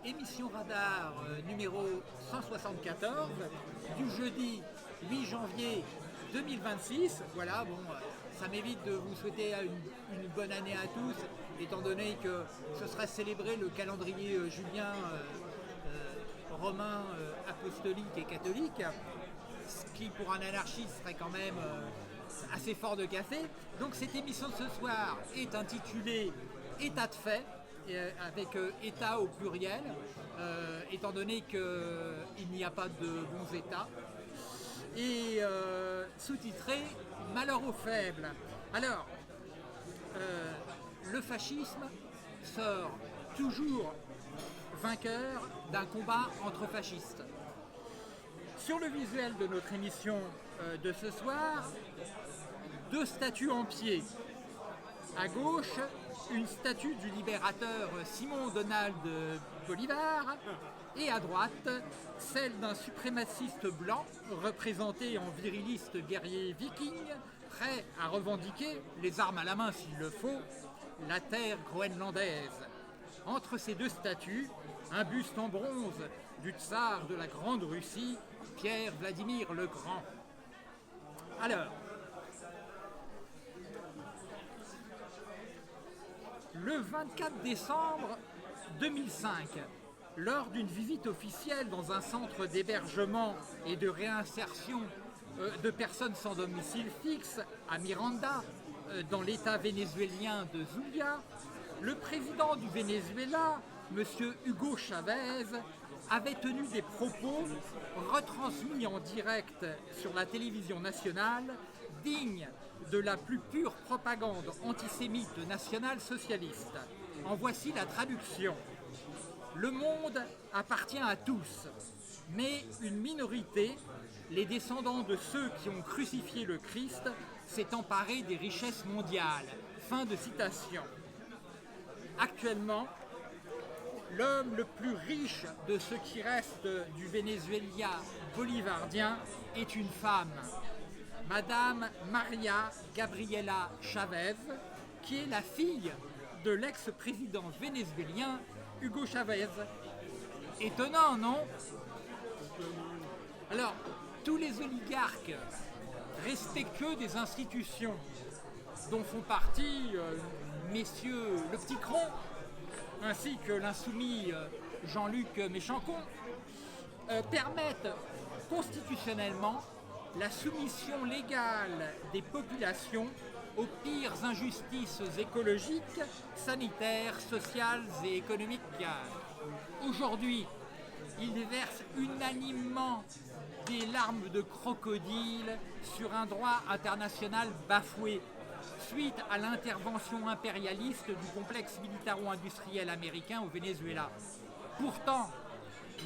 émission Radar numéro 174 du jeudi 8 janvier 2026. Voilà, bon, ça m'évite de vous souhaiter une bonne année à tous, étant donné que ce serait célébrer le calendrier julien romain apostolique et catholique, ce qui pour un anarchiste serait quand même assez fort de café. Donc cette émission de ce soir est intitulée État de fait, avec État au pluriel, étant donné qu'il n'y a pas de bons États, et sous-titré Malheur aux faibles. Alors, le fascisme sort toujours vainqueur d'un combat entre fascistes. Sur le visuel de notre émission de ce soir, deux statues en pied. À gauche, une statue du libérateur Simon Donald Bolivar, et à droite, celle d'un suprémaciste blanc représenté en viriliste guerrier viking, prêt à revendiquer, les armes à la main s'il le faut, la terre groenlandaise. Entre ces deux statues, un buste en bronze du tsar de la Grande Russie, Pierre-Vladimir le Grand. Alors, le 24 décembre 2005, lors d'une visite officielle dans un centre d'hébergement et de réinsertion de personnes sans domicile fixe à Miranda, dans l'état vénézuélien de Zulia, le président du Venezuela, M. Hugo Chavez, avait tenu des propos retransmis en direct sur la télévision nationale, dignes de la plus pure propagande antisémite nationale-socialiste. En voici la traduction. Le monde appartient à tous, mais une minorité, les descendants de ceux qui ont crucifié le Christ, s'est emparée des richesses mondiales. Fin de citation. Actuellement, l'homme le plus riche de ce qui reste du Venezuela bolivardien est une femme, Madame Maria Gabriela Chavez, qui est la fille de l'ex-président vénézuélien Hugo Chavez. Étonnant, non? Alors, tous les oligarques respectueux des institutions, dont font partie messieurs le Petit Cron, ainsi que l'insoumis Jean-Luc Mélenchon, permettent constitutionnellement la soumission légale des populations aux pires injustices écologiques, sanitaires, sociales et économiques. Aujourd'hui, ils versent unanimement des larmes de crocodile sur un droit international bafoué, suite à l'intervention impérialiste du complexe militaro-industriel américain au Venezuela. Pourtant,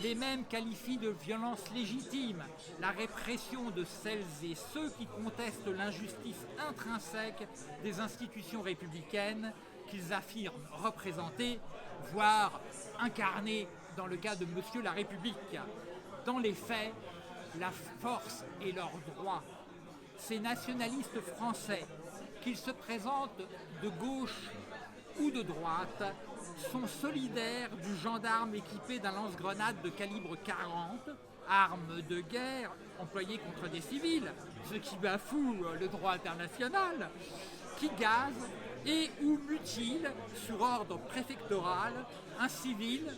les mêmes qualifient de violence légitime la répression de celles et ceux qui contestent l'injustice intrinsèque des institutions républicaines qu'ils affirment représenter, voire incarner dans le cas de Monsieur la République. Dans les faits, la force est leur droit. Ces nationalistes français, qu'ils se présentent de gauche ou de droite, sont solidaires du gendarme équipé d'un lance-grenade de calibre 40, arme de guerre employée contre des civils, ce qui bafoue le droit international, qui gaze et ou mutile sur ordre préfectoral un civil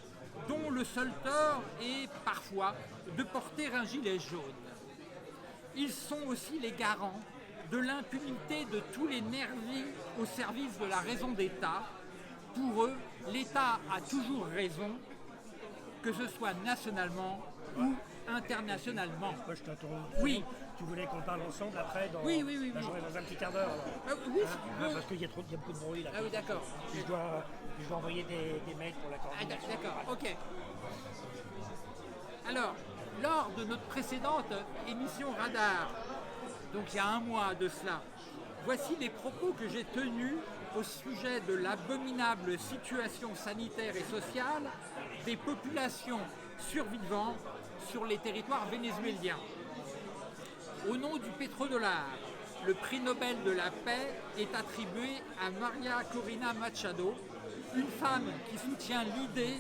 dont le seul tort est parfois de porter un gilet jaune. Ils sont aussi les garants de l'impunité de tous les nervis au service de la raison d'État. Pour eux, l'État a toujours raison, que ce soit nationalement ou internationalement. Moi je t'interromps. Oui. Tu voulais qu'on parle ensemble après dans, Oui. dans un petit quart d'heure. Oui, si tu veux. Parce qu'il y a beaucoup de bruit là. Ah oui, d'accord. Je dois envoyer des mails pour la coordination. D'accord, ok. Alors, lors de notre précédente émission Radar, donc il y a un mois de cela, voici les propos que j'ai tenus au sujet de l'abominable situation sanitaire et sociale des populations survivantes sur les territoires vénézuéliens. Au nom du pétrodollar, le prix Nobel de la paix est attribué à Maria Corina Machado, une femme qui soutient l'idée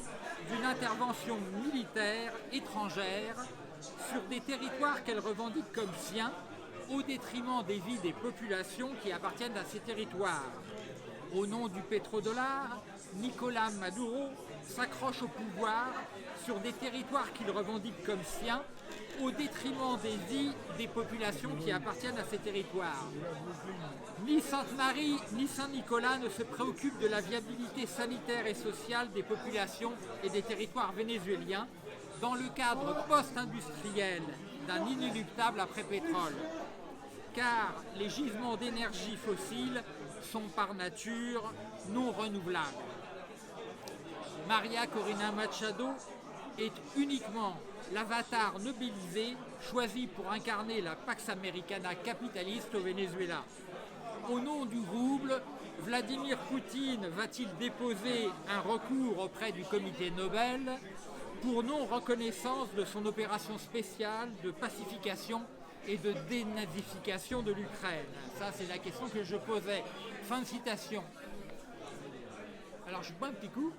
d'une intervention militaire étrangère sur des territoires qu'elle revendique comme siens, au détriment des vies des populations qui appartiennent à ces territoires. Au nom du pétrodollar, Nicolás Maduro s'accroche au pouvoir sur des territoires qu'il revendique comme siens, au détriment des vies des populations qui appartiennent à ces territoires. Ni Sainte-Marie ni Saint-Nicolas ne se préoccupent de la viabilité sanitaire et sociale des populations et des territoires vénézuéliens dans le cadre post-industriel d'un inéluctable après-pétrole. Car les gisements d'énergie fossile sont par nature non renouvelables. Maria Corina Machado est uniquement l'avatar nobilisé choisi pour incarner la Pax Americana capitaliste au Venezuela. Au nom du rouble, Vladimir Poutine va-t-il déposer un recours auprès du comité Nobel pour non-reconnaissance de son opération spéciale de pacification et de dénazification de l'Ukraine? Ça, c'est la question que je posais. Fin de citation. Alors, je bois un petit coup.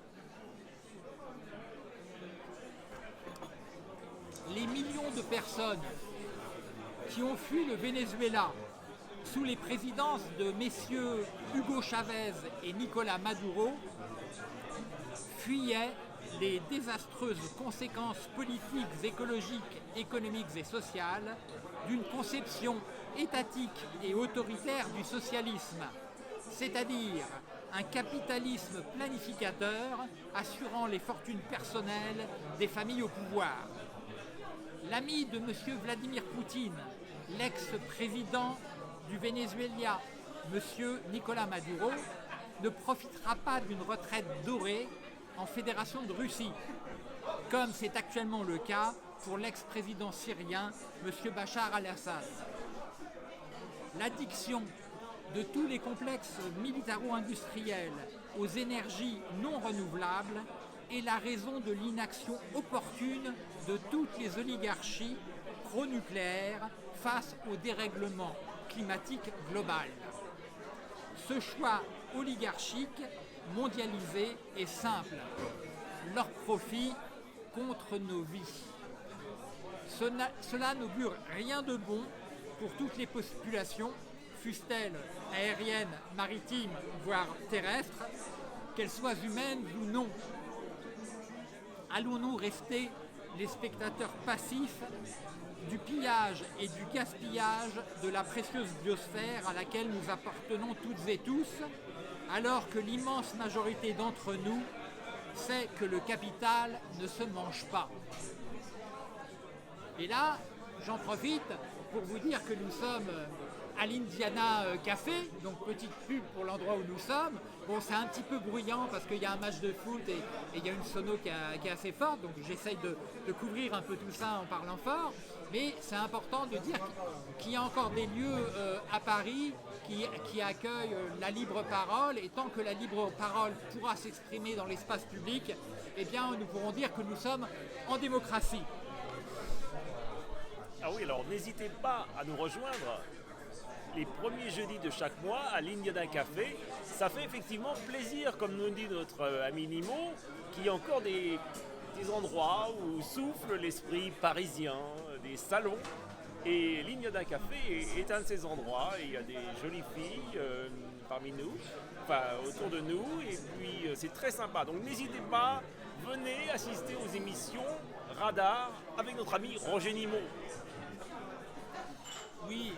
Les millions de personnes qui ont fui le Venezuela sous les présidences de messieurs Hugo Chavez et Nicolás Maduro fuyaient les désastreuses conséquences politiques, écologiques, économiques et sociales d'une conception étatique et autoritaire du socialisme, c'est-à-dire un capitalisme planificateur assurant les fortunes personnelles des familles au pouvoir. L'ami de M. Vladimir Poutine, l'ex-président du Venezuela, M. Nicolás Maduro, ne profitera pas d'une retraite dorée en Fédération de Russie, comme c'est actuellement le cas pour l'ex-président syrien, M. Bachar al-Assad. L'addiction de tous les complexes militaro-industriels aux énergies non renouvelables est la raison de l'inaction opportune de toutes les oligarchies pro-nucléaires face au dérèglement climatique global. Ce choix oligarchique mondialisé est simple. Leur profit contre nos vies. Cela n'augure rien de bon pour toutes les populations, fussent-elles aériennes, maritimes, voire terrestres, qu'elles soient humaines ou non. Allons-nous rester les spectateurs passifs du pillage et du gaspillage de la précieuse biosphère à laquelle nous appartenons toutes et tous, alors que l'immense majorité d'entre nous sait que le capital ne se mange pas? Et là, j'en profite pour vous dire que nous sommes à l'Indiana Café, donc petite pub pour l'endroit où nous sommes. Bon, c'est un petit peu bruyant parce qu'il y a un match de foot et il y a une sono qui est assez forte, donc j'essaye de couvrir un peu tout ça en parlant fort. Mais c'est important de dire qu'il y a encore des lieux à Paris qui accueillent la libre parole, et tant que la libre parole pourra s'exprimer dans l'espace public, eh bien nous pourrons dire que nous sommes en démocratie. Ah oui, alors n'hésitez pas à nous rejoindre les premiers jeudis de chaque mois à l'Indiana Café. Ça fait effectivement plaisir, comme nous dit notre ami Nimo, qu'il y a encore des endroits où souffle l'esprit parisien, des salons. Et l'Indiana Café est un de ces endroits. Et il y a des jolies filles parmi nous, enfin autour de nous. Et puis c'est très sympa. Donc n'hésitez pas, venez assister aux émissions Radar avec notre ami Roger Nimo. Oui,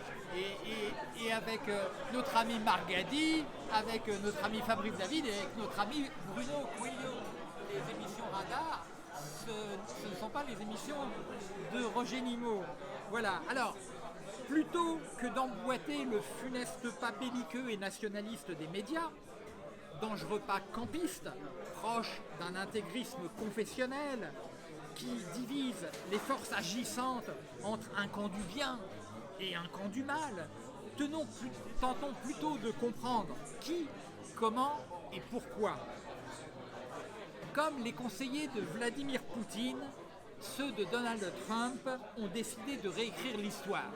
et avec notre ami Margadi, avec notre ami Fabrice David et avec notre ami Bruno Coelho. Les émissions Radar, ce ne sont pas les émissions de Roger Nimo. Voilà, alors, plutôt que d'emboîter le funeste pas belliqueux et nationaliste des médias, dangereux pas campiste, proche d'un intégrisme confessionnel, qui divise les forces agissantes entre un camp du bien et un camp du mal, tentons plutôt de comprendre qui, comment et pourquoi. Comme les conseillers de Vladimir Poutine, ceux de Donald Trump ont décidé de réécrire l'histoire.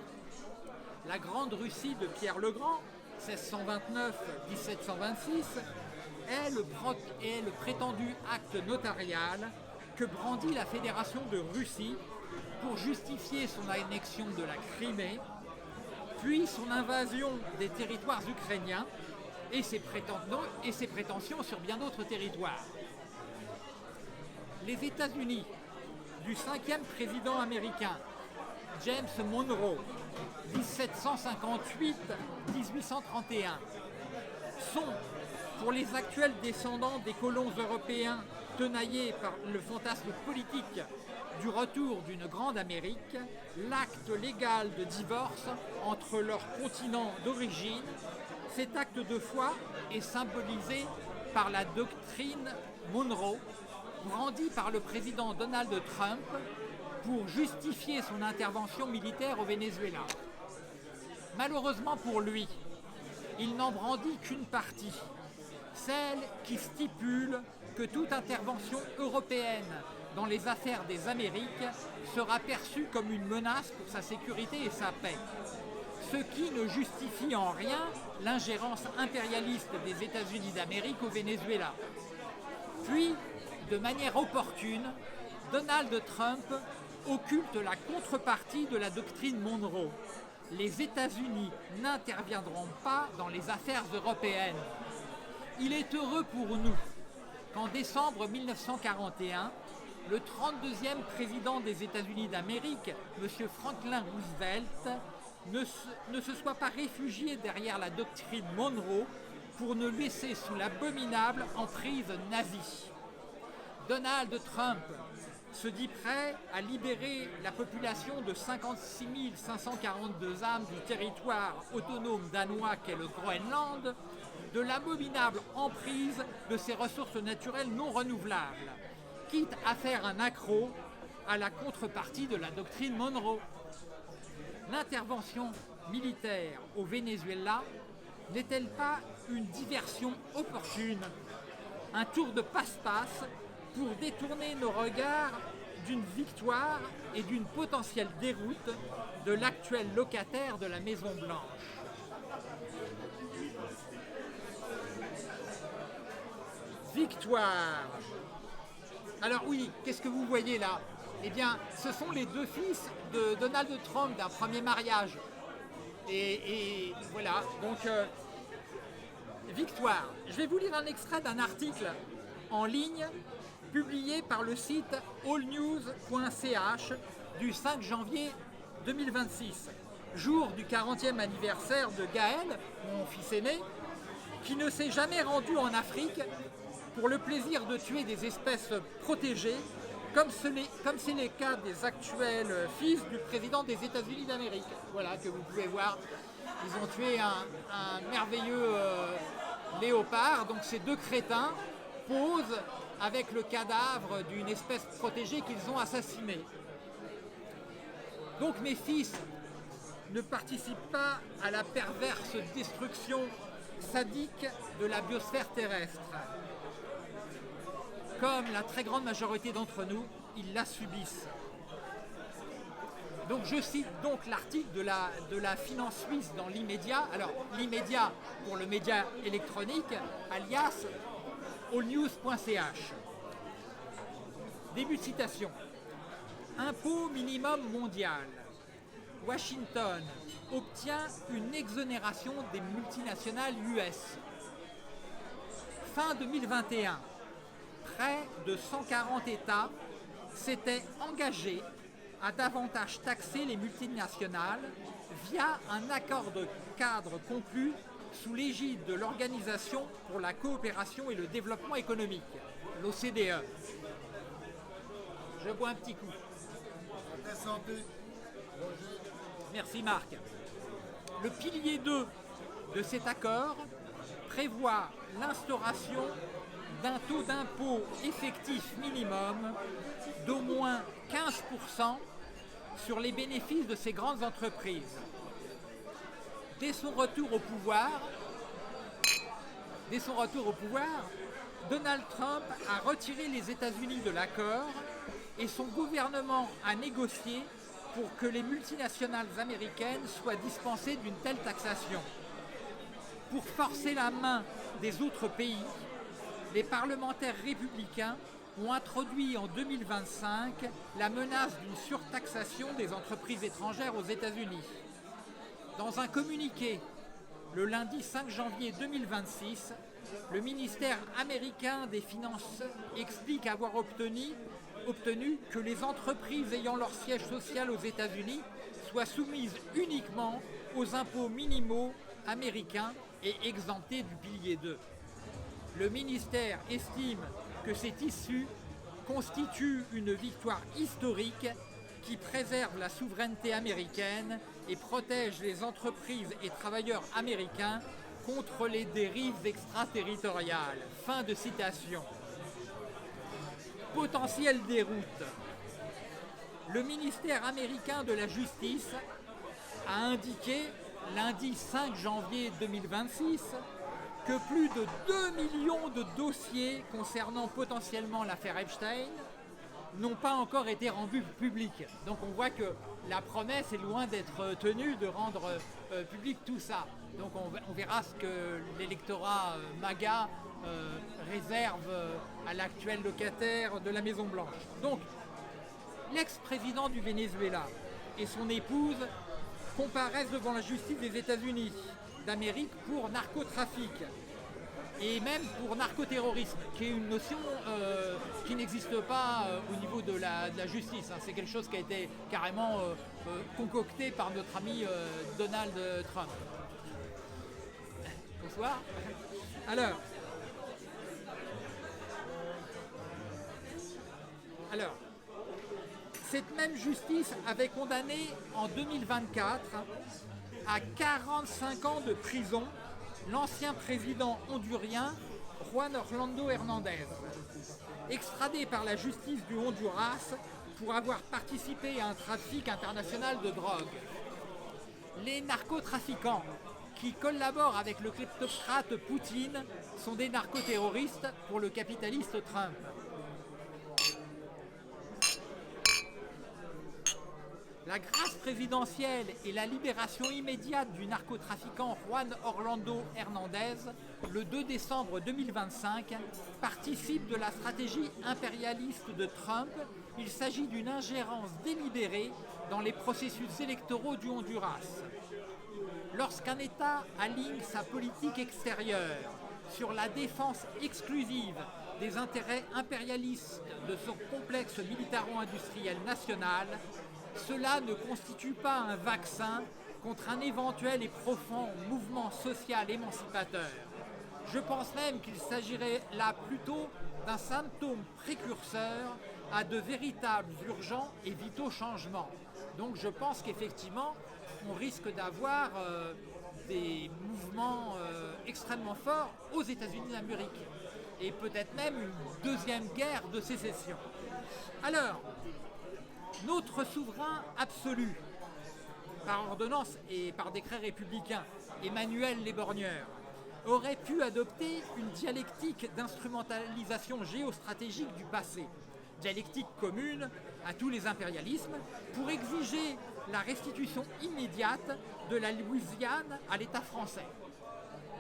La Grande Russie de Pierre le Grand, 1629-1726, est le prétendu acte notarial que brandit la Fédération de Russie pour justifier son annexion de la Crimée, puis son invasion des territoires ukrainiens et ses prétentions sur bien d'autres territoires. Les États-Unis, du 5e président américain, James Monroe, 1758-1831, sont, pour les actuels descendants des colons européens tenaillés par le fantasme politique du retour d'une grande Amérique, l'acte légal de divorce entre leurs continents d'origine. Cet acte de foi est symbolisé par la doctrine Monroe, brandie par le président Donald Trump pour justifier son intervention militaire au Venezuela. Malheureusement pour lui, il n'en brandit qu'une partie, celle qui stipule que toute intervention européenne dans les affaires des Amériques sera perçue comme une menace pour sa sécurité et sa paix, ce qui ne justifie en rien l'ingérence impérialiste des États-Unis d'Amérique au Venezuela. Puis, de manière opportune, Donald Trump occulte la contrepartie de la doctrine Monroe. Les États-Unis n'interviendront pas dans les affaires européennes. Il est heureux pour nous qu'en décembre 1941, le 32e président des États-Unis d'Amérique, M. Franklin Roosevelt, ne se soit pas réfugié derrière la doctrine Monroe pour nous laisser sous l'abominable emprise nazie. Donald Trump se dit prêt à libérer la population de 56 542 âmes du territoire autonome danois qu'est le Groenland de l'abominable emprise de ses ressources naturelles non renouvelables, quitte à faire un accroc à la contrepartie de la doctrine Monroe. L'intervention militaire au Venezuela n'est-elle pas une diversion opportune, un tour de passe-passe pour détourner nos regards d'une victoire et d'une potentielle déroute de l'actuel locataire de la Maison Blanche? Victoire. Alors oui, qu'est-ce que vous voyez là? Eh bien, ce sont les deux fils de Donald Trump d'un premier mariage. Et voilà, donc victoire. Je vais vous lire un extrait d'un article en ligne publié par le site allnews.ch du 5 janvier 2026, jour du 40e anniversaire de Gaël, mon fils aîné, qui ne s'est jamais rendu en Afrique pour le plaisir de tuer des espèces protégées, comme c'est le cas des actuels fils du président des États-Unis d'Amérique. Voilà, que vous pouvez voir. Ils ont tué un merveilleux léopard. Donc ces deux crétins posent avec le cadavre d'une espèce protégée qu'ils ont assassinée. Donc mes fils ne participent pas à la perverse destruction sadique de la biosphère terrestre. Comme la très grande majorité d'entre nous, ils la subissent. Donc je cite donc l'article de la finance suisse dans l'immédiat. Alors l'immédiat pour le média électronique, alias allnews.ch. Début de citation. Impôt minimum mondial. Washington obtient une exonération des multinationales US. Fin 2021. Près de 140 États s'étaient engagés à davantage taxer les multinationales via un accord de cadre conclu sous l'égide de l'Organisation pour la coopération et le développement économique, l'OCDE. Je bois un petit coup. Merci Marc. Le pilier 2 de cet accord prévoit l'instauration d'un taux d'impôt effectif minimum d'au moins 15% sur les bénéfices de ces grandes entreprises. Dès son retour au pouvoir, Donald Trump a retiré les États-Unis de l'accord et son gouvernement a négocié pour que les multinationales américaines soient dispensées d'une telle taxation. Pour forcer la main des autres pays, les parlementaires républicains ont introduit en 2025 la menace d'une surtaxation des entreprises étrangères aux États-Unis. Dans un communiqué, le lundi 5 janvier 2026, le ministère américain des Finances explique avoir obtenu que les entreprises ayant leur siège social aux États-Unis soient soumises uniquement aux impôts minimaux américains et exemptées du pilier 2. Le ministère estime que cette issue constitue une victoire historique qui préserve la souveraineté américaine et protège les entreprises et travailleurs américains contre les dérives extraterritoriales. Fin de citation. Potentielle déroute. Le ministère américain de la Justice a indiqué lundi 5 janvier 2026 que plus de 2 millions de dossiers concernant potentiellement l'affaire Epstein n'ont pas encore été rendus publics. Donc on voit que la promesse est loin d'être tenue de rendre public tout ça. Donc on verra ce que l'électorat MAGA réserve à l'actuel locataire de la Maison Blanche. Donc l'ex-président du Venezuela et son épouse comparaissent devant la justice des États-Unis d'Amérique pour narcotrafic et même pour narcoterrorisme, qui est une notion qui n'existe pas au niveau de la justice. C'est quelque chose qui a été carrément concocté par notre ami Donald Trump. Bonsoir. Alors, cette même justice avait condamné en 2024 à 45 ans de prison l'ancien président hondurien Juan Orlando Hernández, extradé par la justice du Honduras pour avoir participé à un trafic international de drogue. Les narcotrafiquants qui collaborent avec le kleptocrate Poutine sont des narcoterroristes pour le capitaliste Trump. La grâce présidentielle et la libération immédiate du narcotrafiquant Juan Orlando Hernández le 2 décembre 2025 participent de la stratégie impérialiste de Trump. Il s'agit d'une ingérence délibérée dans les processus électoraux du Honduras. Lorsqu'un État aligne sa politique extérieure sur la défense exclusive des intérêts impérialistes de son complexe militaro-industriel national, cela ne constitue pas un vaccin contre un éventuel et profond mouvement social émancipateur. Je pense même qu'il s'agirait là plutôt d'un symptôme précurseur à de véritables urgents et vitaux changements. Donc je pense qu'effectivement, on risque d'avoir des mouvements extrêmement forts aux États-Unis d'Amérique et peut-être même une deuxième guerre de sécession. Alors, notre souverain absolu, par ordonnance et par décret républicain, Emmanuel Léborgneur, aurait pu adopter une dialectique d'instrumentalisation géostratégique du passé, dialectique commune à tous les impérialismes, pour exiger la restitution immédiate de la Louisiane à l'État français.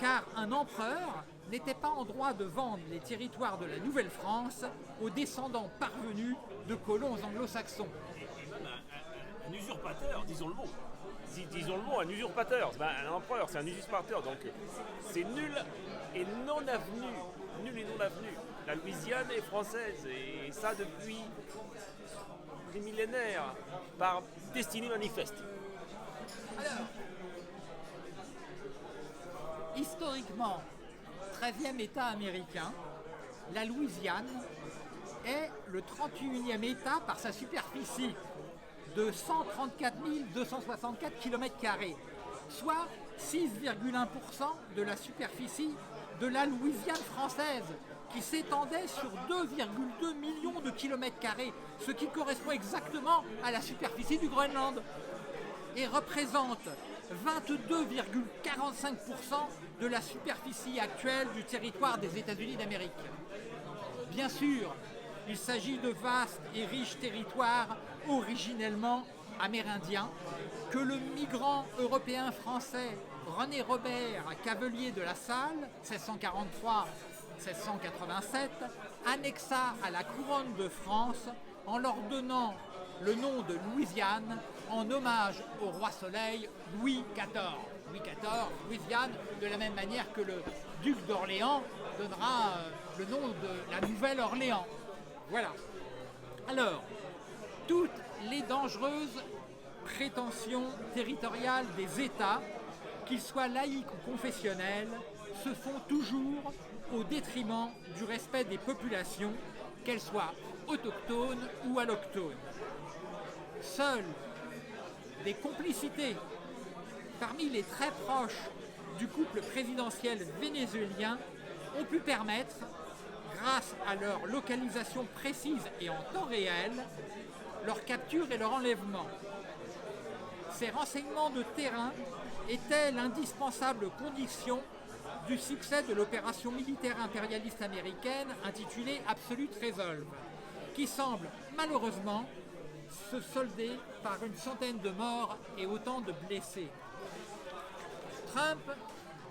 Car un empereur n'était pas en droit de vendre les territoires de la Nouvelle-France aux descendants parvenus de colons anglo-saxons. Un usurpateur, disons le mot. Disons le mot, un usurpateur. Un empereur, c'est un usurpateur. Donc c'est nul et non avenu. Nul et non avenu. La Louisiane est française et ça depuis des millénaires par destinée manifeste. Alors, historiquement, 13e État américain, la Louisiane est le 31e État par sa superficie de 134 264 km², soit 6,1% de la superficie de la Louisiane française, qui s'étendait sur 2,2 millions de kilomètres-carrés, ce qui correspond exactement à la superficie du Groenland, et représente 22,45% de la superficie actuelle du territoire des États-Unis d'Amérique. Bien sûr, il s'agit de vastes et riches territoires originellement amérindiens que le migrant européen français René Robert, cavelier de la Salle, 1687, annexa à la couronne de France en leur donnant le nom de Louisiane en hommage au roi Soleil Louis XIV. Louis XIV, Louisiane, de la même manière que le duc d'Orléans donnera le nom de la Nouvelle-Orléans. Voilà. Alors, toutes les dangereuses prétentions territoriales des États, qu'ils soient laïcs ou confessionnels, se font toujours au détriment du respect des populations, qu'elles soient autochtones ou allochtones. Seules des complicités parmi les très proches du couple présidentiel vénézuélien ont pu permettre, grâce à leur localisation précise et en temps réel, leur capture et leur enlèvement. Ces renseignements de terrain étaient l'indispensable condition du succès de l'opération militaire impérialiste américaine intitulée Absolute Resolve, qui semble malheureusement se solder par une centaine de morts et autant de blessés. Trump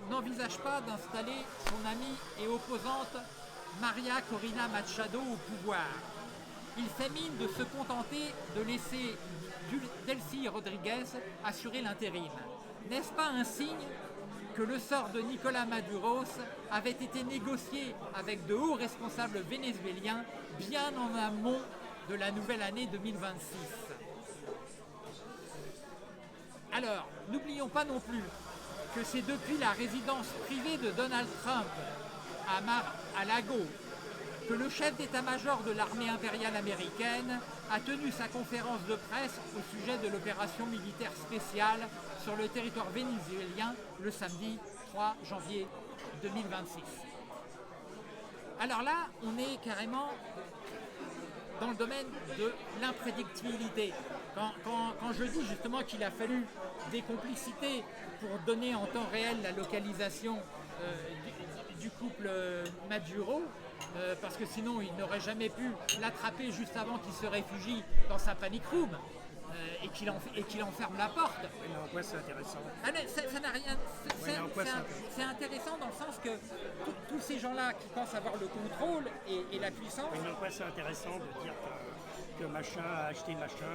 n'envisage pas d'installer son amie et opposante Maria Corina Machado au pouvoir. Il fait mine de se contenter de laisser Delcy Rodriguez assurer l'intérim. N'est-ce pas un signe que le sort de Nicolás Maduro avait été négocié avec de hauts responsables vénézuéliens bien en amont de la nouvelle année 2026? Alors, n'oublions pas non plus que c'est depuis la résidence privée de Donald Trump à Mar-a-Lago que le chef d'état-major de l'armée impériale américaine a tenu sa conférence de presse au sujet de l'opération militaire spéciale sur le territoire vénézuélien le samedi 3 janvier 2026. Alors là, on est carrément dans le domaine de l'imprédictibilité. Quand je dis justement qu'il a fallu des complicités pour donner en temps réel la localisation du couple Maduro, parce que sinon il n'aurait jamais pu l'attraper juste avant qu'il se réfugie dans sa panic room et qu'il enferme la porte. Oui, mais en quoi c'est intéressant? Ça n'a rien. C'est intéressant dans le sens que tous ces gens-là qui pensent avoir le contrôle et la puissance. Oui, mais en quoi c'est intéressant de dire que machin a acheté machin?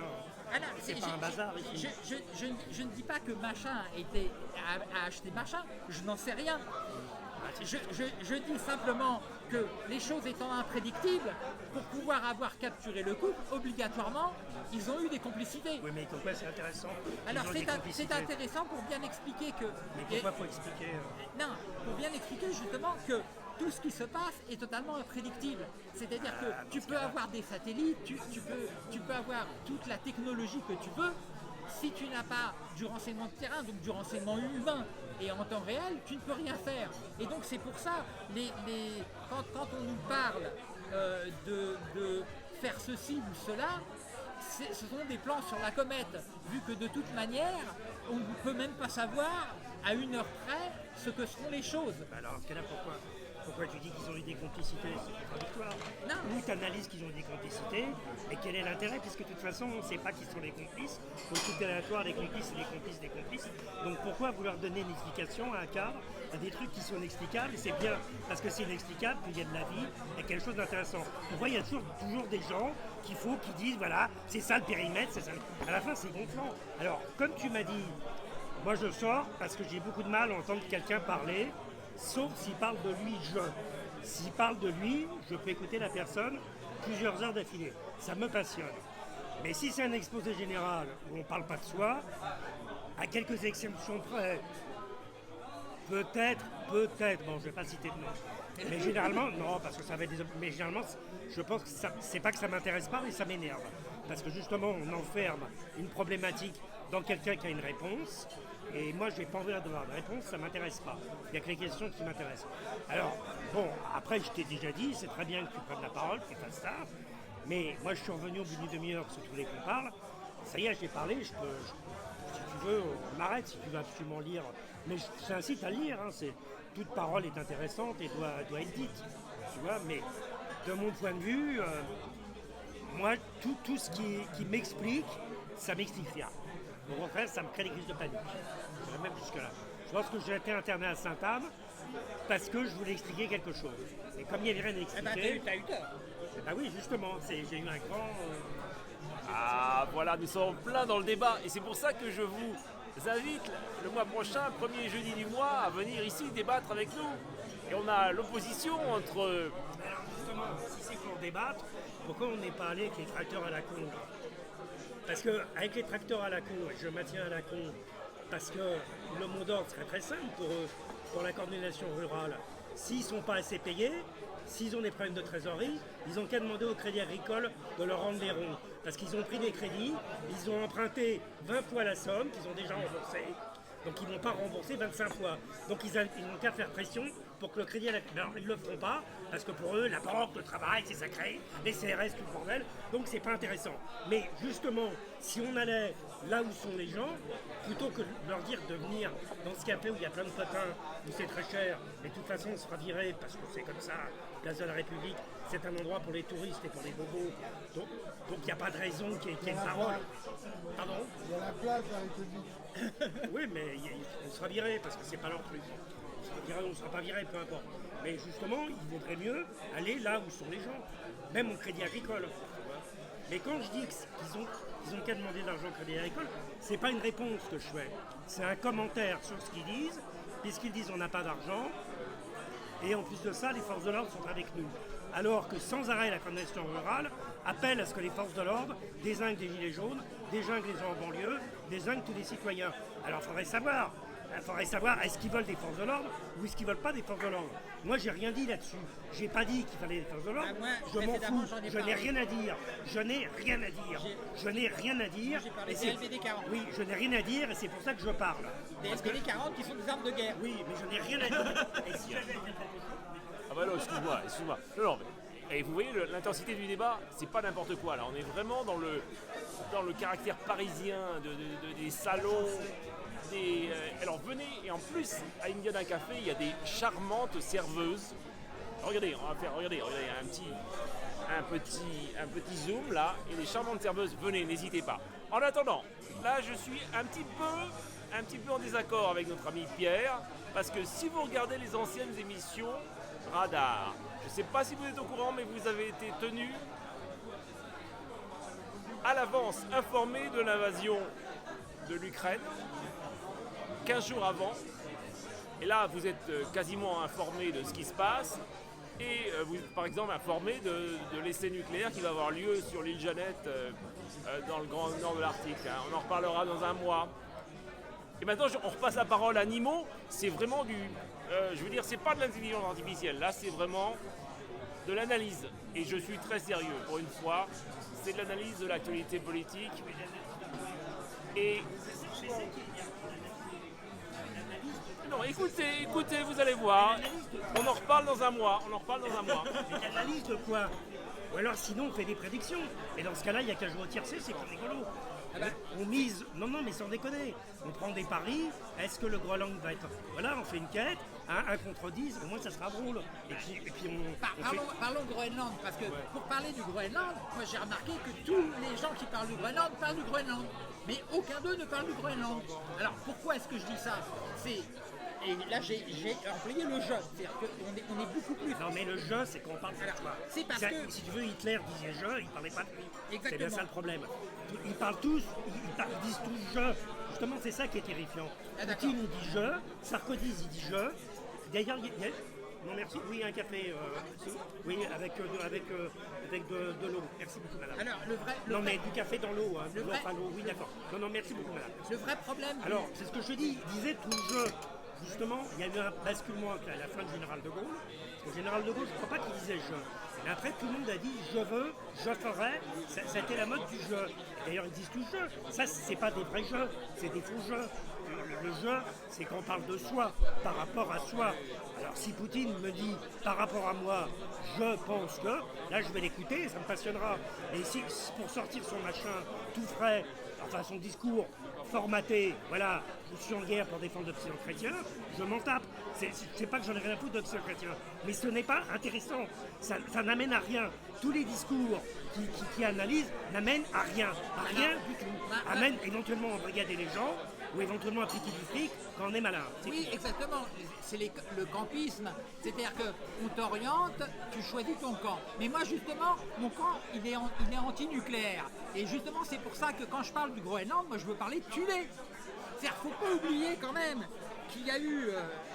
C'est pas un bazar ici. Je ne dis pas que machin a acheté machin, je n'en sais rien. Je dis simplement que les choses étant imprédictibles, pour pouvoir avoir capturé le couple, obligatoirement, ils ont eu des complicités. Oui, mais pourquoi c'est intéressant? Alors c'est intéressant pour bien expliquer que... Mais pourquoi faut expliquer Non, pour bien expliquer justement que tout ce qui se passe est totalement imprédictible. C'est-à-dire que tu peux avoir des satellites, tu peux avoir toute la technologie que tu veux. Si tu n'as pas du renseignement de terrain, donc du renseignement humain et en temps réel, tu ne peux rien faire. Et donc c'est pour ça, quand on nous parle de faire ceci ou cela, ce sont des plans sur la comète, vu que de toute manière, on ne peut même pas savoir à une heure près ce que seront les choses. Alors, là, pourquoi tu dis qu'ils ont eu des complicités? C'est contradictoire. Non. Ou tu analyses qu'ils ont eu des complicités, et quel est l'intérêt? Puisque de toute façon, on ne sait pas qui sont les complices. Donc tout est aléatoire, les complices, les complices, les complices. Donc pourquoi vouloir donner une explication à un cadre, à des trucs qui sont inexplicables? C'est bien parce que c'est inexplicable qu'il y ait de la vie et quelque chose d'intéressant. On voit, il y a toujours des gens qui disent, voilà, c'est ça le périmètre, c'est ça. À la fin, c'est gonflant. Alors, comme tu m'as dit, moi je sors parce que j'ai beaucoup de mal à entendre quelqu'un parler, sauf s'il parle de lui, S'il parle de lui, je peux écouter la personne plusieurs heures d'affilée. Ça me passionne. Mais si c'est un exposé général où on ne parle pas de soi, à quelques exceptions près, peut-être, bon, je ne vais pas citer de nom. Mais généralement, non, parce que ça va être des... Mais généralement, je pense que c'est pas que ça m'intéresse pas, mais ça m'énerve. Parce que justement, on enferme une problématique dans quelqu'un qui a une réponse. Et moi, je n'ai pas envie d'avoir de réponse, ça ne m'intéresse pas. Il n'y a que les questions qui m'intéressent. Alors, bon, après, je t'ai déjà dit, c'est très bien que tu prennes la parole, que tu fasses ça. Mais moi, je suis revenu au bout d'une demi-heure, si tu voulais qu'on parle. Ça y est, j'ai parlé, si tu veux, on arrête, si tu veux absolument lire. Mais je t'incite à lire, hein, toute parole est intéressante et doit être dite. Tu vois, mais de mon point de vue, moi, tout ce qui m'explique, ça m'explique rien. Au contraire, ça me crée des crises de panique. Même jusque-là. Je pense que j'ai été interné à Sainte-Anne parce que je voulais expliquer quelque chose. Et comme il n'y avait rien à Eh ben, expliquer, t'as eu tort. bah oui, justement, j'ai eu un grand... Ah voilà, nous sommes plein dans le débat et c'est pour ça que je vous invite le mois prochain, premier jeudi du mois, à venir ici débattre avec nous. Et on a l'opposition entre... Alors justement, si c'est pour débattre, pourquoi on n'est pas allé avec les tracteurs à la con? Parce qu'avec les tracteurs à la con, et je maintiens à la con, parce que le mot d'ordre serait très simple pour eux, pour la coordination rurale. S'ils ne sont pas assez payés, s'ils ont des problèmes de trésorerie, ils n'ont qu'à demander au Crédit Agricole de leur rendre les ronds. Parce qu'ils ont pris des crédits, ils ont emprunté 20 fois la somme qu'ils ont déjà remboursée. Donc ils ne vont pas rembourser 25 fois. Donc ils n'ont qu'à faire pression pour que le crédit... Alors ils ne le feront pas, parce que pour eux, la banque, le travail, c'est sacré, les CRS, tout le bordel, donc c'est pas intéressant. Mais justement, si on allait là où sont les gens, plutôt que de leur dire de venir dans ce café où il y a plein de potins, où c'est très cher, mais de toute façon on sera viré, parce que c'est comme ça, Place de la République, c'est un endroit pour les touristes et pour les bobos, donc il n'y a pas de raison qu'il y ait une parole. Pardon? Il y a la place à la République. Oui, mais on sera viré parce que c'est pas leur truc. On sera viré, on ne sera pas viré, peu importe. Mais justement, il vaudrait mieux aller là où sont les gens, même au Crédit Agricole. Mais quand je dis qu'ils ont qu'à demander de l'argent au Crédit Agricole, c'est pas une réponse que je fais. C'est un commentaire sur ce qu'ils disent, puisqu'ils disent on n'a pas d'argent. Et en plus de ça, les forces de l'ordre sont avec nous. Alors que sans arrêt, la coordination rurale appelle à ce que les forces de l'ordre dézinguent les gilets jaunes, dézinguent les gens en banlieue, dézinguent tous les citoyens. Alors il faudrait savoir, est-ce qu'ils veulent des forces de l'ordre ou est-ce qu'ils veulent pas des forces de l'ordre. Moi, j'ai rien dit là-dessus. J'ai pas dit qu'il fallait des forces de l'ordre. Ah, moi, je m'en précédemment, fous. j'en ai Je n'ai parlé. rien à dire. Je n'ai rien à dire. Je n'ai rien à dire. J'ai parlé Et des c'est- LBD 40. Oui, je n'ai rien à dire et c'est pour ça que je parle. Des LBD 40 qui sont des armes de guerre. Oui, mais je n'ai rien à dire. Et si j'avais Ah bah non, excuse-moi. Non, non, mais... Et vous voyez, l'intensité du débat, c'est pas n'importe quoi là. On est vraiment dans le caractère parisien des salons. Alors venez, et en plus, à Indiana Café, il y a des charmantes serveuses. Regardez, regardez, un petit zoom là, et des charmantes serveuses. Venez, n'hésitez pas. En attendant, là je suis un petit peu en désaccord avec notre ami Pierre, parce que si vous regardez les anciennes émissions Radar, je ne sais pas si vous êtes au courant, mais vous avez été tenu à l'avance informé de l'invasion de l'Ukraine 15 jours avant. Et là, vous êtes quasiment informé de ce qui se passe. Et vous êtes par exemple informé de l'essai nucléaire qui va avoir lieu sur l'île Jeannette dans le grand nord de l'Arctique. On en reparlera dans un mois. Et maintenant, on repasse la parole à Nimo. C'est vraiment je veux dire, c'est pas de l'intelligence artificielle. Là, c'est vraiment de l'analyse. Et je suis très sérieux. Pour une fois, c'est de l'analyse de l'actualité politique. Et... Non, écoutez, vous allez voir. On en reparle dans un mois. Mais l'analyse de quoi? Ou alors sinon on fait des prédictions. Et dans ce cas-là, il n'y a qu'à jouer au tiercé, c'est plus rigolo. On mise, non mais sans déconner, on prend des paris, est-ce que le Groenland va être... Voilà, on fait une quête, un contre 10, au moins ça sera drôle. Et puis on fait... Parlons Groenland, parce que pour parler du Groenland, moi j'ai remarqué que tous les gens qui parlent du Groenland parlent du Groenland. Mais aucun d'eux ne parle du Groenland. Alors pourquoi est-ce que je dis ça? Et là j'ai employé le jeu, c'est-à-dire qu'on est beaucoup plus... Non mais le jeu, c'est qu'on parle de toi. C'est parce que... Si tu veux, Hitler disait jeu, il parlait pas de lui. Exactement. C'est bien ça le problème. Ils parlent tous, ils disent tous jeu. Justement, c'est ça qui est terrifiant. Ah, d'accord. Poutine, il dit jeu, Sarkozy, il dit jeu. D'ailleurs, il y a... Non merci, oui, un café. Oui, avec de l'eau. Merci beaucoup, madame. Alors Non mais du café dans l'eau, hein. Le vrai- Enfin, l'eau, oui d'accord. Non, merci beaucoup, madame. le vrai problème... Alors, c'est ce que je te dis, il disait tout jeu. Justement, il y a eu un basculement à la fin du général de Gaulle. Au général de Gaulle, je ne crois pas qu'il disait je. Mais après, tout le monde a dit je veux, je ferai. C'était la mode du jeu. D'ailleurs, ils disent tout jeu. Ça, c'est pas des vrais jeux, c'est des faux jeux. Le jeu, c'est qu'on parle de soi, par rapport à soi. Alors, si Poutine me dit par rapport à moi, je pense que, là, je vais l'écouter, ça me passionnera. Et si pour sortir son machin tout frais, enfin son discours formaté, voilà, je suis en guerre pour défendre l'Occident chrétien, je m'en tape. C'est pas que j'en ai rien à foutre d'Occident chrétien, mais ce n'est pas intéressant. Ça n'amène à rien. Tous les discours qui analysent n'amènent à rien du tout. Amènent éventuellement à embrigader les gens, ou éventuellement appliquer du fric quand on est malin. Oui, exactement. C'est le campisme. C'est-à-dire qu'on t'oriente, tu choisis ton camp. Mais moi, justement, mon camp, il est anti-nucléaire. Et justement, c'est pour ça que quand je parle du Groenland, moi, je veux parler de Thulé. C'est-à-dire qu'il ne faut pas oublier quand même qu'il y a eu,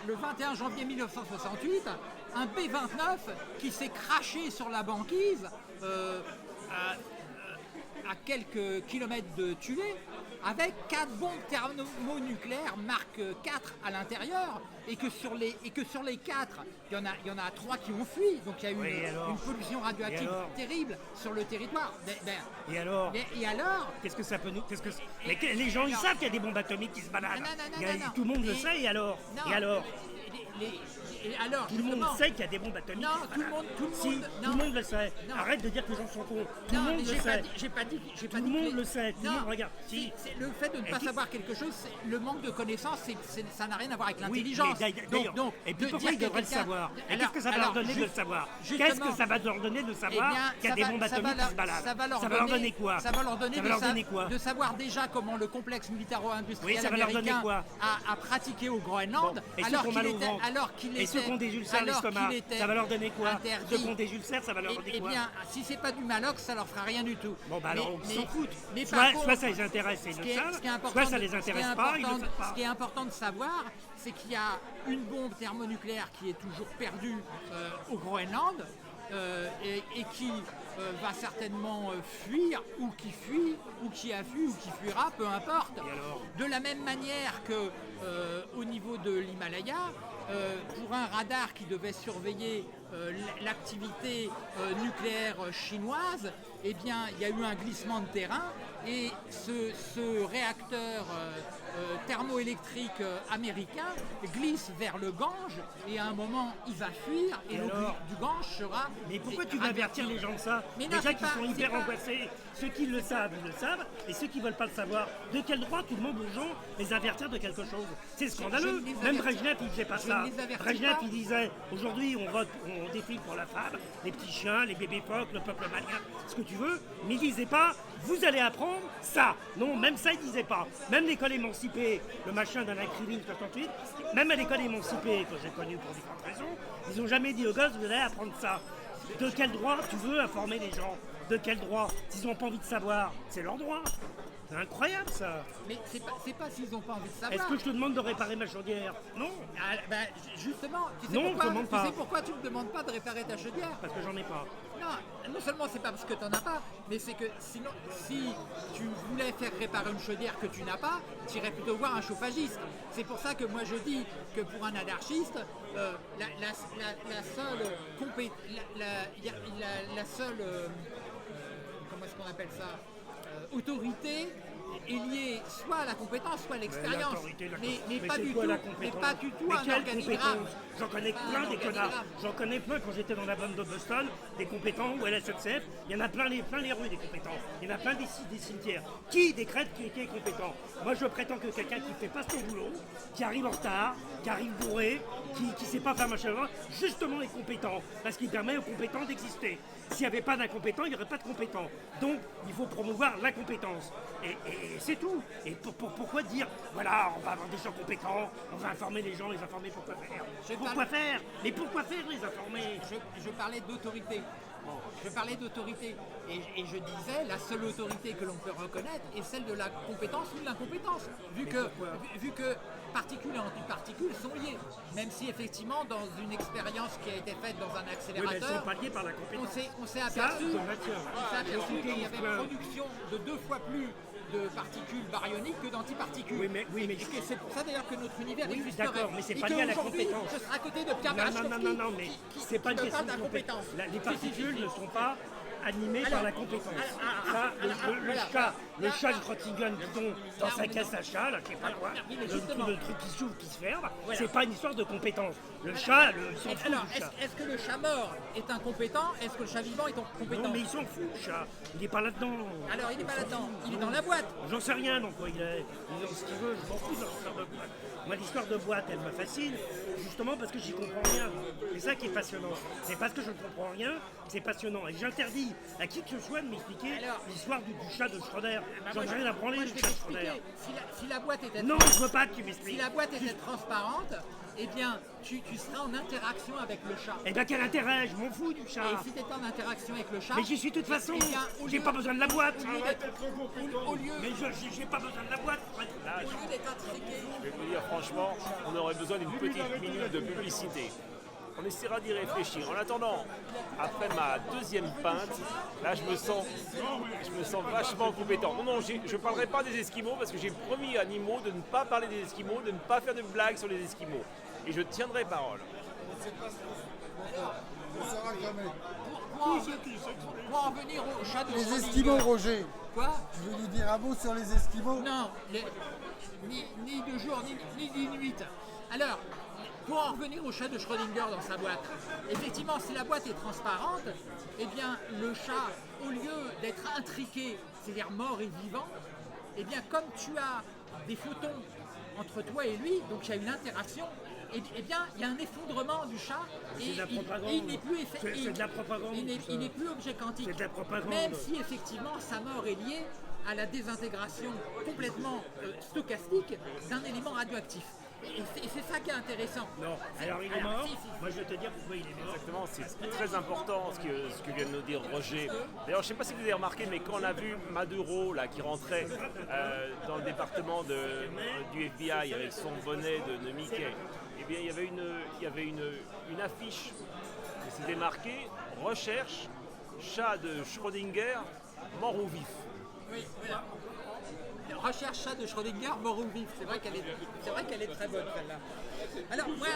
le 21 janvier 1968, un B-29 qui s'est craché sur la banquise à quelques kilomètres de Thulé, avec 4 bombes thermonucléaires Mark 4 à l'intérieur, et que sur les 4, il y en a 3 qui ont fui, donc il y a eu une pollution radioactive terrible sur le territoire. Et alors Et alors Qu'est-ce que ça peut nous... Mais les gens, ils savent qu'il y a des bombes atomiques qui se baladent. Non. Tout le monde le sait, et alors Non. Et alors alors, tout le monde sait qu'il y a des bombes atomiques. Non, tout le monde. Tout le monde le sait. Non. Arrête de dire que les gens sont cons. Tout le Non, monde mais le sait. j'ai pas dit. Tout le monde le sait. Tout le monde regarde. C'est le fait de ne pas savoir quelque chose, le manque de connaissances, ça n'a rien à voir avec Oui, l'intelligence. mais d'ailleurs, et puis pourquoi ils devraient le savoir? Et qu'est-ce que ça va leur donner de le savoir? Qu'est-ce que ça va leur donner de savoir qu'il y a des bombes atomiques qui se baladent? Ça va leur donner quoi? Ça va leur donner quoi? de savoir déjà comment le complexe militaro-industriel ça va leur donner américain quoi? a pratiqué au Groenland, Et ceux qui ont mal au ventre? Et ceux qui ont des ulcères l'estomac, ça va leur donner quoi? Ceux qui ont des ulcères, ça va leur donner quoi? Eh bien, si c'est pas du Malox, ça leur fera rien du tout. Bon, bah alors, ils s'en foutent. Mais par contre, Soit ça les intéresse et ils le savent, soit ça les intéresse pas, ils le savent pas. Ce qui est important de savoir, c'est qu'il y a une bombe thermonucléaire qui est toujours perdue au Groenland et qui va certainement fuir, ou qui fuit, ou qui a fui, ou qui fuira, peu importe. De la même manière que au niveau de l'Himalaya, pour un radar qui devait surveiller l'activité nucléaire chinoise, eh bien, il y a eu un glissement de terrain et ce réacteur thermoélectrique américain glisse vers le Gange et à un moment il va fuir et l'eau du Gange sera... Mais pourquoi tu vas avertir les gens de ça? Mais non, déjà qui pas, sont hyper angoissés, ceux qui le savent, ils le savent, et ceux qui ne veulent pas le savoir, de quel droit tout le monde aux gens les avertir de quelque chose? C'est scandaleux. Même Brejnev il ne faisait pas ça. Brejnev il disait aujourd'hui on vote, on défile pour la femme, les petits chiens, les bébés phoques, le peuple malien, ce que tu veux, mais il ne disait pas vous allez apprendre ça. Non, même ça il ne disait pas. Même l'école émancipée, le machin d'Alain Krivine 68, même à l'école émancipée que j'ai connue pour différentes raisons, ils n'ont jamais dit aux gosses vous allez apprendre ça. De quel droit tu veux informer les gens? De quel droit? S'ils n'ont pas envie de savoir, c'est leur droit. C'est incroyable ça. Mais c'est pas s'ils n'ont pas envie de savoir. Est-ce que je te demande de réparer ma chaudière? Non. Ah, ben, justement, tu sais Non, pourquoi, je demande pas. Tu sais pourquoi tu ne me demandes pas de réparer ta chaudière? Parce que j'en ai pas. Non seulement c'est pas parce que tu n'en as pas, mais c'est que sinon, si tu voulais faire réparer une chaudière que tu n'as pas, tu irais plutôt voir un chauffagiste. C'est pour ça que moi je dis que pour un anarchiste, la seule comment est-ce qu'on appelle ça, autorité est liée soit à la compétence, soit à l'expérience. Mais pas du tout. Mais pas du tout un organigramme. J'en connais plein des connards. J'en connais plein quand j'étais dans la bande de Boston, des compétents ou à la SNCF. Il y en a plein les rues des compétents. Il y en a plein des cimetières. Qui décrète qui est compétent? Moi je prétends que quelqu'un qui ne fait pas son boulot, qui arrive en retard, qui arrive bourré, qui ne sait pas faire machin, justement est compétent. Parce qu'il permet aux compétents d'exister. S'il n'y avait pas d'incompétents, il n'y aurait pas de compétents. Donc, il faut promouvoir la compétence. Et c'est tout. Et pourquoi dire, voilà, on va avoir des gens compétents, on va informer les gens, les informer pourquoi faire. Pourquoi faire? Mais pourquoi faire les informer? Je parlais d'autorité. Je parlais d'autorité. Et je disais, la seule autorité que l'on peut reconnaître est celle de la compétence ou de l'incompétence. Vu que particules et antiparticules sont liées. Même si effectivement, dans une expérience qui a été faite dans un accélérateur, oui, mais elles sont pas liées par la compétence. On s'est aperçu qu'il y avait preuves. production de 2 fois plus de particules baryoniques que d'antiparticules. Oui, mais et c'est pour ça d'ailleurs que notre univers existerait. D'accord, mais c'est pas lié à la compétence. Je serai à côté de Pierre Berezovsky. Non, mais c'est pas une question de compétence. Les particules ne sont pas animées par la compétence. Le chat de Grottingen, disons, dans sa caisse à chat, là, je sais pas quoi, le truc qui s'ouvre, qui se ferme, c'est pas une histoire de compétence. Le chat, il s'en fout du chat. Est-ce que le chat mort est incompétent? Est-ce que le chat vivant est compétent? Non, mais il s'en fout, le chat. Il est pas là-dedans. Alors, il est pas là-dedans. Il est dans la boîte. J'en sais rien, donc quoi il est. Il est ce qu'il veut, je m'en fous de l'histoire de boîte. Moi, l'histoire de boîte, elle me fascine, justement parce que j'y comprends rien. C'est ça qui est passionnant. C'est parce que je ne comprends rien, c'est passionnant. Et j'interdis À qui que ce soit de m'expliquer Alors- l'histoire du chat de Schröder. Bah, J'en ai moi, rien à branler moi, du je vais chat de Schröder. t'expliquer. Si la boîte était Non, je veux pas que tu si m'expliques. la boîte était transparente, eh bien, tu seras en interaction avec le chat. Eh ben quel intérêt, je m'en fous du chat. Et si tu étais en interaction avec le chat, Mais j'y suis de toute façon, eh bien, j'ai pas besoin de la boîte. au lieu Mais j'ai pas besoin de la boîte. d'être intrigué. Je vais vous dire franchement, on aurait besoin d'une petite minute de publicité. On essaiera d'y réfléchir. En attendant, après ma deuxième pinte, là je me sens vachement compétent. Non, je ne parlerai pas des Esquimaux parce que j'ai promis à Nimo de ne pas parler des Esquimaux, de ne pas faire de blagues sur les Esquimaux. Et je tiendrai parole. On saura jamais. Pour en venir au chat de Les Schrödinger. Esquimaux, Roger. Quoi? Tu veux lui dire un mot sur les Esquimaux? Non, ni de jour, ni de nuit. Alors, pour en revenir au chat de Schrödinger dans sa boîte, effectivement, si la boîte est transparente, eh bien, le chat, au lieu d'être intriqué, c'est-à-dire mort et vivant, eh bien, comme tu as des photons entre toi et lui, donc il y a une interaction, eh bien, il y a un effondrement du chat et C'est de la propagande. il n'est plus C'est de la propagande, tout ça. il n'est plus objet quantique. C'est de la propagande. Même si effectivement sa mort est liée à la désintégration complètement stochastique d'un élément radioactif. Et c'est ça qui est intéressant. Non, alors il est mort. si. Moi je vais te dire pourquoi il est mort. Exactement, c'est très important ce que vient de nous dire Roger. D'ailleurs, je ne sais pas si vous avez remarqué, mais quand on a vu Maduro là, qui rentrait dans le département du FBI avec son bonnet de Mickey, eh bien, il y avait une affiche qui s'était marquée « Recherche, chat de Schrödinger, mort ou vif ». Oui, voilà. Recherche chat de Schrödinger, mort ou vif. C'est vrai qu'elle est très bonne celle-là. Alors moi,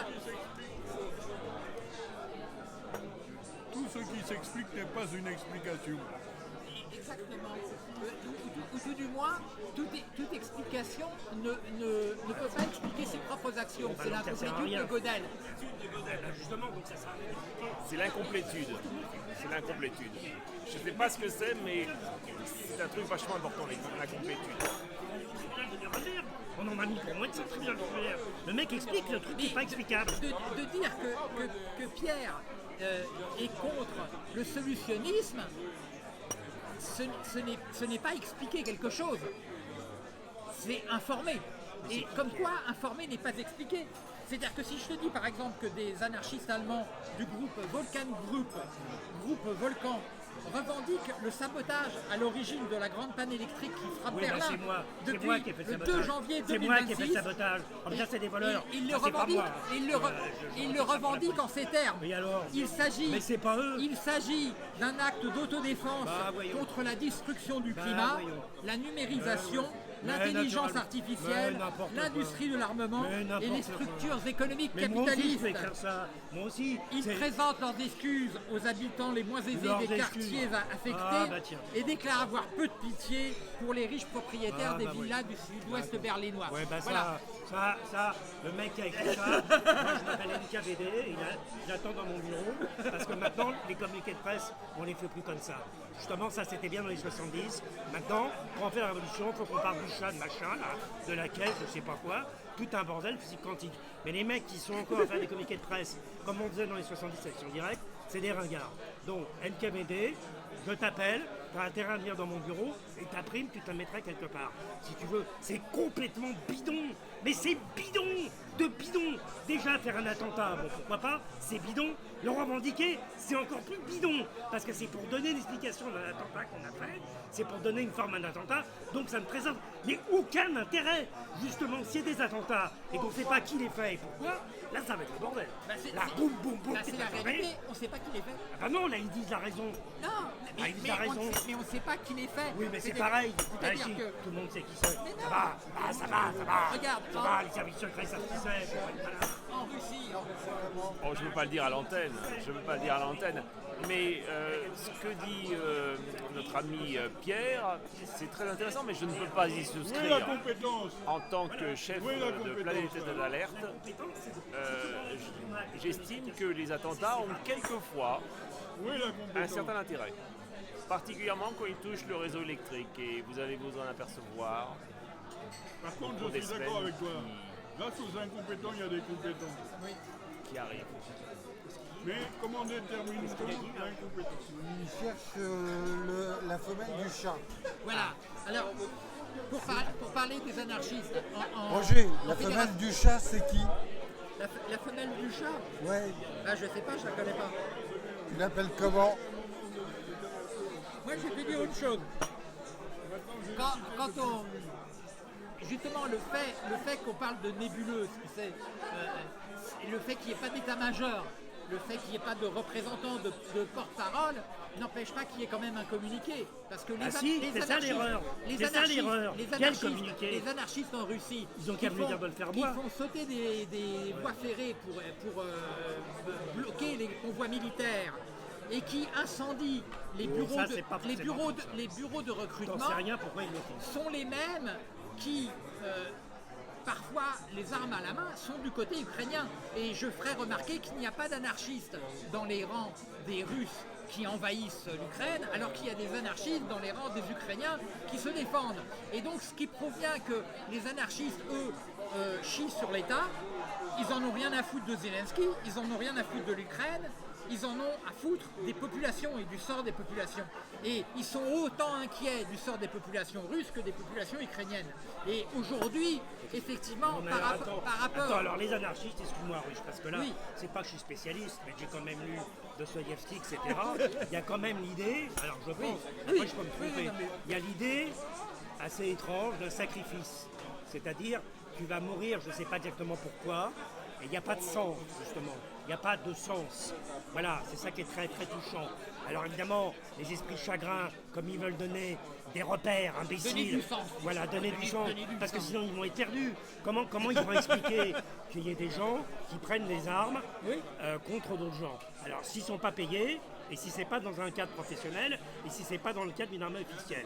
Tout ce qui s'explique n'est pas une explication. exactement. Ou tout du moins, toute explication ne peut pas expliquer ses propres actions. C'est donc ça sert à l'incomplétude rien. de Gödel. Justement, donc ça sert à rien. C'est l'incomplétude. C'est l'incomplétude. Je ne sais pas ce que c'est, mais c'est un truc vachement important, l'incomplétude. On en a mis pour moins que ça, très bien le faire. Le mec explique le truc qui n'est pas explicable. De dire que Pierre est contre le solutionnisme, ce n'est pas expliquer quelque chose, c'est informer. Et comme quoi, informer n'est pas expliquer. C'est-à-dire que si je te dis par exemple que des anarchistes allemands du groupe groupe Volcan, revendiquent le sabotage à l'origine de la grande panne électrique qui frappe Oui, bah, Berlin c'est depuis moi qui ai fait le le sabotage. 2 janvier 2026. C'est moi qui ai fait le sabotage. Comme ça, c'est des voleurs. Il le Ah, c'est pas revendique, moi. il le revendique en ces termes. Et alors Il s'agit, Mais c'est pas eux. Il s'agit d'un acte d'autodéfense Bah, voyons. contre la destruction du climat, voyons. la numérisation, Mais l'intelligence naturellement. artificielle, Mais n'importe l'industrie de l'armement Mais et n'importe les quoi. structures économiques Mais moi aussi, je capitalistes. vais écrire ça. Moi aussi. Ils c'est- présentent leurs excuses aux habitants les moins aisés Leurs des excuses. quartiers affectés Ah, bah tiens. et déclarent avoir peu de pitié pour les riches propriétaires Ah, des bah oui. villas du sud-ouest berlinois. Ouais, bah Voilà. ça, le mec qui a écrit ça, moi je m'appelle NKVD, et j'attends dans mon bureau, parce que maintenant, les communiqués de presse, on les fait plus comme ça. Justement, ça c'était bien dans les 70. Maintenant, pour en faire la révolution, il faut qu'on parle du chat, de machin, là, de la caisse, je sais pas quoi, tout un bordel physique quantique. Mais les mecs qui sont encore à faire des communiqués de presse, comme on faisait dans les 77 sur direct, c'est des ringards. Donc, NKVD, je t'appelle, tu as intérêt à venir dans mon bureau et ta prime, tu te la mettrais quelque part. Si tu veux, c'est complètement bidon. Mais c'est bidon de bidon. Déjà, faire un attentat, bon, pourquoi pas, c'est bidon. Le revendiquer, c'est encore plus bidon. Parce que c'est pour donner l'explication d'un attentat qu'on a fait, c'est pour donner une forme à un attentat. Donc ça ne présente mais aucun intérêt. Justement, s'il y a des attentats et qu'on ne sait pas qui les fait et pourquoi, là, ça va être le bordel. Bah, c'est- Là, c'est- boum, boum, boum, Là, c'est la fait. réalité, on ne sait pas qui les fait. Ah bah non, là, ils disent la raison. Non, Ah, il a raison. mais on ne sait pas qui les fait. Oui, mais c'est C'est-à-dire- pareil. Ah, C'est-à-dire si, que tout le monde sait qui c'est. Mais non. Ça va, ça va. Regarde, ça va, les services secrets savent qui c'est. Voilà. en Russie, Oh, je ne veux pas le dire à l'antenne, mais ce que dit notre ami Pierre, c'est très intéressant, mais je ne peux pas y Oui, la souscrire. compétence. En tant que chef Oui, la de compétence, Planète là. d'alerte, j'estime que les attentats ont quelquefois Oui, la un compétence. certain intérêt. Particulièrement quand ils touchent le réseau électrique et vous avez besoin d'apercevoir Par contre, pour je des suis d'accord semaines avec toi. Grâce aux incompétents, il y a des compétents. qui arrivent. Mais comment détermine-t-on l'incompétence? Il cherche la femelle du chat. Voilà. Alors, pour parler des anarchistes, Roger, en la fédération- femelle du chat, c'est qui? la femelle du chat, Ouais, je sais pas, je la connais pas. tu l'appelles comment? Moi, je vais te dire autre chose. Quand on... Justement, le fait qu'on parle de nébuleuse, c'est le fait qu'il n'y ait pas d'état-major, le fait qu'il n'y ait pas de représentant de porte-parole, n'empêche pas qu'il y ait quand même un communiqué. Parce que Ah si, c'est ça l'erreur. C'est ça l'erreur. Quel communiqué? Les anarchistes en Russie, Ils ont qu'à venir de le faire qui boire. font sauter des voies ferrées pour bloquer les convois militaires et qui incendient les bureaux, ça, c'est pas forcément comme ça. les bureaux de T'en recrutement, sais rien pourquoi ils le font. sont les mêmes qui, parfois, les armes à la main, sont du côté ukrainien. Et je ferai remarquer qu'il n'y a pas d'anarchistes dans les rangs des Russes qui envahissent l'Ukraine, alors qu'il y a des anarchistes dans les rangs des Ukrainiens qui se défendent. Et donc, ce qui provient que les anarchistes, eux, chient sur l'État, ils en ont rien à foutre de Zelensky, ils en ont rien à foutre de l'Ukraine, ils en ont à foutre des populations et du sort des populations. Et ils sont autant inquiets du sort des populations russes que des populations ukrainiennes. Et aujourd'hui, effectivement, Non, mais par attends, rapport... alors les anarchistes, excuse-moi Ruche, parce que là, Oui. c'est pas que je suis spécialiste, mais j'ai quand même lu Dostoïevski, etc. Il y a quand même l'idée, alors je pense, après je peux me tromper, oui, non, mais- il y a l'idée assez étrange d'un sacrifice. C'est-à-dire, tu vas mourir, je ne sais pas exactement pourquoi, et il n'y a pas de sens, justement. Il n'y a pas de sens. Voilà, c'est ça qui est très, très touchant. Alors évidemment, les esprits chagrins, comme ils veulent donner des repères imbéciles. Donner du sens. Voilà, donner du sens. Donner du Parce que sens. sinon, ils vont être perdus. Comment ils vont expliquer qu'il y ait des gens qui prennent les armes contre d'autres gens? Alors, s'ils ne sont pas payés, et si ce n'est pas dans un cadre professionnel, et si ce n'est pas dans le cadre d'une armée officielle.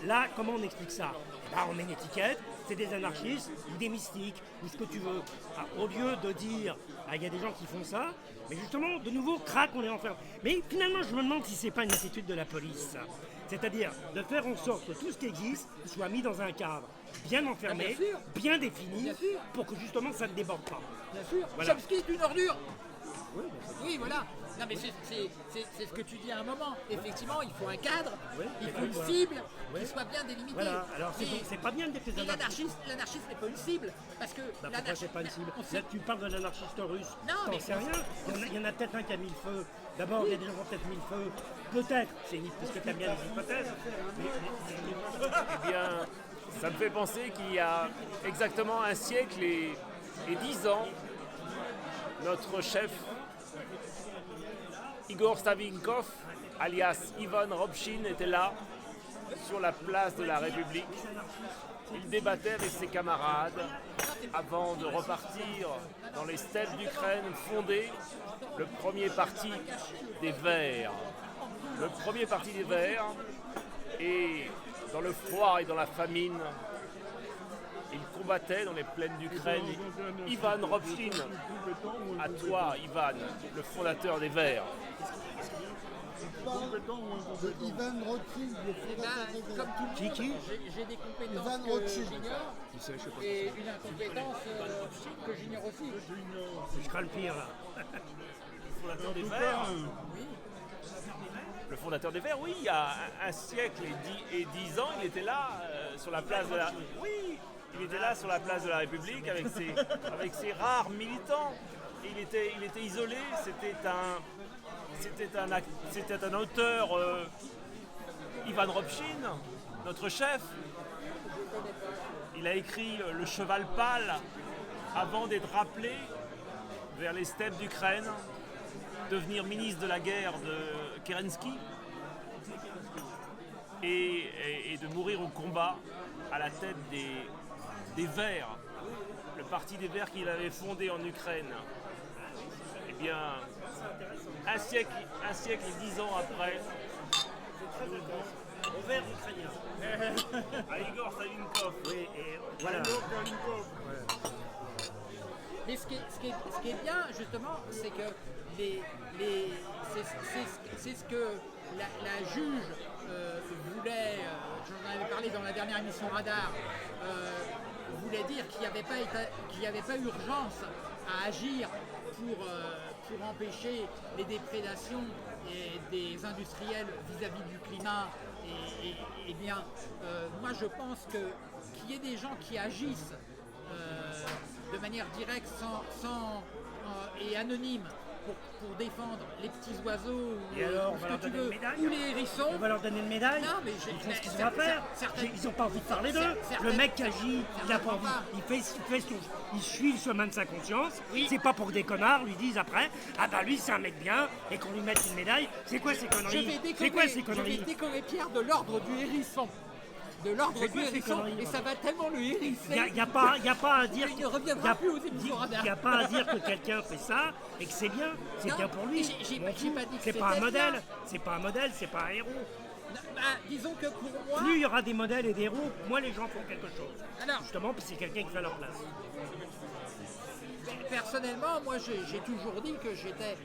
Là, comment on explique ça? Eh ben, on met une étiquette, c'est des anarchistes, ou des mystiques, ou ce que tu veux. Ah, au lieu de dire, il y a des gens qui font ça, mais justement, de nouveau, crac, on les enferme. Mais finalement, je me demande si c'est pas une attitude de la police. C'est-à-dire de faire en sorte que tout ce qui existe soit mis dans un cadre bien enfermé, bien sûr. bien défini, Bien sûr. pour que justement ça ne déborde pas. Bien sûr, Voilà. Chomsky est une ordure. Oui, voilà. Non, mais c'est ce que tu dis à un moment. Effectivement, il faut un cadre, Oui, il mais faut une voilà. cible Oui. qui soit bien délimitée. Voilà, alors Mais- c'est pas bien d'être mais des anarchistes. l'anarchiste n'est pas une cible. Parce que Bah pourquoi c'est pas une cible? on sait- Là, tu parles d'un anarchiste russe. Non, T'en mais sais rien. Il y en a peut-être un qui a mis le feu. D'abord, il y a des gens qui ont peut-être mis le feu. Peut-être, c'est une puisque tu aimes bien les hypothèses. Eh bien, ça me fait penser qu'il y a exactement un siècle et 10 ans, notre chef Igor Stavinkov, alias Ivan Robchin, était là, sur la place de la République. Il débattait avec ses camarades avant de repartir dans les steppes d'Ukraine fonder le premier parti des Verts. Le premier parti des Verts, et dans le froid et dans la famine, il combattait dans les plaines d'Ukraine. Ivan Robchin, à toi Ivan, le fondateur des Verts. Compétent ou incompétent? De Ivan Rothschild, le Eh ben, fondateur des comme tout le monde, Qui j'ai des compétences Ivan que Rothschild. j'ignore et une incompétence que j'ignore aussi. Je crains le pire là. Le fondateur des Verts. Le fondateur des Verts, oui, il y a un siècle et 10 ans, il était là sur la place de la. Oui, il était là sur la place de la République avec ses rares militants. Et il était isolé. C'était un auteur, Ivan Robchin, notre chef. Il a écrit Le Cheval Pâle avant d'être rappelé vers les steppes d'Ukraine, devenir ministre de la guerre de Kerensky et de mourir au combat à la tête des Verts, le parti des Verts qu'il avait fondé en Ukraine. Eh bien, un siècle et 10 ans après, Au vert ukrainien. à Igor Stavinkov. Oui, et voilà. Mais ce qui est bien, justement, c'est que c'est ce que la juge voulait, j'en avais parlé dans la dernière émission Radar, voulait dire qu'il n'y avait pas urgence à agir pour empêcher les déprédations des industriels vis-à-vis du climat. Et bien, moi je pense qu'il y ait des gens qui agissent de manière directe et anonyme pour défendre les petits oiseaux Et alors, ou on va ce leur que tu donner veux, une médaille ou les hérissons. On va leur donner une médaille. Non, mais Ils font ce qu'ils ont à faire. Ils n'ont pas envie de parler d'eux. Le mec qui agit, il n'a pas envie. Il suit le chemin de sa conscience. Oui. C'est pas pour que des connards lui disent après, ah bah lui c'est un mec bien et qu'on lui mette une médaille. C'est quoi ces Je conneries? vais C'est quoi ces décorer conneries? Pierre de l'ordre du hérisson. De l'ordre C'est du quoi ces hérisson. conneries, Et ça va tellement le Il hérisser. n'y a pas à dire. Il ne reviendra y a- plus aux émissions radar. Il n'y a pas à dire que quelqu'un fait ça et que c'est bien. C'est Non, bien pour lui. j'ai M'en pas fous. dit que C'est pas un c'était modèle. bien. C'est pas un modèle. C'est pas un héros. Bah, disons que pour moi, Plus il y aura des modèles et des héros, moins les gens font quelque chose. Alors- Justement, puis c'est quelqu'un qui fait leur place. personnellement, moi j'ai toujours dit que j'étais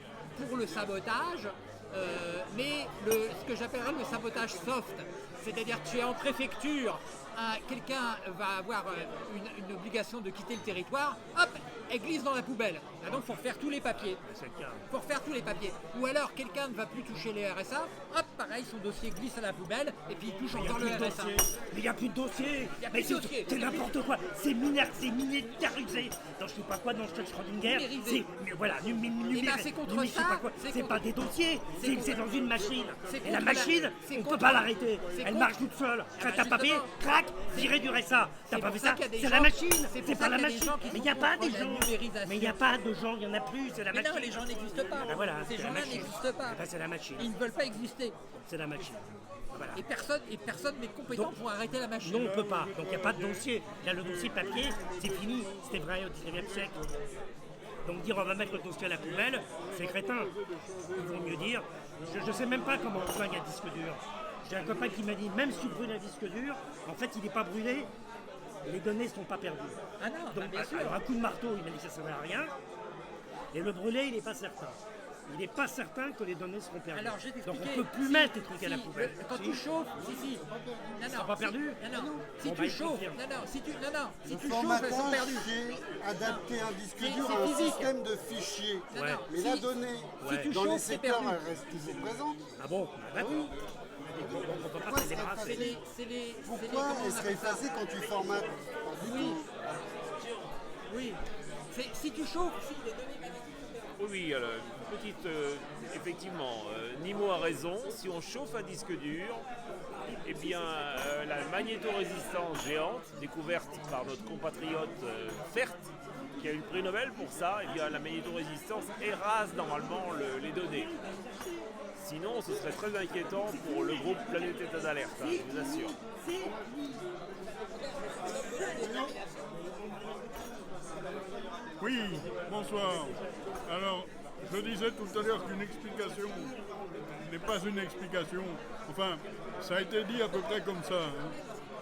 pour le sabotage, mais ce que j'appellerais le sabotage soft. C'est-à-dire que tu es en préfecture, quelqu'un va avoir une obligation de quitter le territoire, hop, elle glisse dans la poubelle. Ah, donc il faut refaire tous les papiers. C'est le cas. Faut refaire tous les papiers. Ou alors quelqu'un ne va plus toucher les RSA, hop, pareil, son dossier glisse à la poubelle et puis il touche Il n'y a encore plus le de RSA. dossier. Mais il n'y a plus de dossier. Il y a Mais plus de dossier. c'est n'importe quoi. C'est militarisé. Dans je sais pas quoi, dans Schrödinger. Numérisé. Mais voilà, c'est contre je sais ça, pas quoi. c'est C'est contre- pas des dossiers. c'est C'est contre- dans une machine. c'est Et la contre la- machine, c'est on ne peut contre- pas l'arrêter. c'est Elle contre- marche toute seule. Ah Quand bah t'as papier, justement. crac, virer du RSA. T'as C'est pas pour vu ça ça? qu'il y a des C'est la gens- machine. c'est pour C'est ça pas la qu'il y a des machine. gens qui Mais il sont n'y a pas contre des la gens. numérisation. Mais il n'y a pas de gens. Il n'y en a plus. C'est la Mais machine. non, les gens n'existent pas. Ah ben voilà, Ces c'est la gens-là machine. n'existent pas. Eh ben, c'est la machine. Ils ne veulent pas exister. C'est la machine. Voilà. Et personne n'est compétent Donc- pour arrêter la machine. Non, on ne peut pas. Donc il n'y a pas de dossier. Là, le dossier papier, c'est fini. C'était vrai au 19e siècle. Donc dire on va mettre le dossier à la poubelle, c'est crétin. Il vaut mieux dire, je ne sais même pas comment on flingue un disque dur. J'ai un copain qui m'a dit, même si tu brûles un disque dur, en fait il n'est pas brûlé, les données ne sont pas perdues. Ah non, bah, Donc bien sûr. alors un coup de marteau, il m'a dit que ça ne servait à rien. Et le brûlé, il n'est pas certain. Il n'est pas certain que les données seront perdues. Alors, je vais Donc t'expliquer. on ne peut plus Si, mettre les trucs à la si, poubelle. Quand Si. tu chauffes, si. Non, sera pas perdu Non, non. Si Bon, tu bah, il chauffes, confirme. si tu chauffes, elles sont Formatage, perdues. c'est adapter un disque C'est dur à un physique. système de fichiers. Non, Ouais. non. Mais Si- la donnée, si tu dans les chauffes, c'est secteurs, perdu. elle reste toujours présente. Ah bon, d'accord. Donc on ne peut pas Pourquoi s'en débarrasser. Pourquoi comment elle on serait appelle ça effacée quand tu formates? Pas du Oui. tout. Oui. Si tu chauffes, si les données magnétiques. Oui, alors, une petite. Effectivement, Nimo a raison. Si on chauffe un disque dur, eh bien, la magnétorésistance géante, découverte par notre compatriote Fert, qui a eu le prix Nobel pour ça, eh bien, la magnétorésistance érase normalement les données. Sinon, ce serait très inquiétant pour le groupe Planète État d'Alerte, hein, je vous assure. Oui, bonsoir. Alors, je disais tout à l'heure qu'une explication n'est pas une explication. Enfin, ça a été dit à peu près comme ça.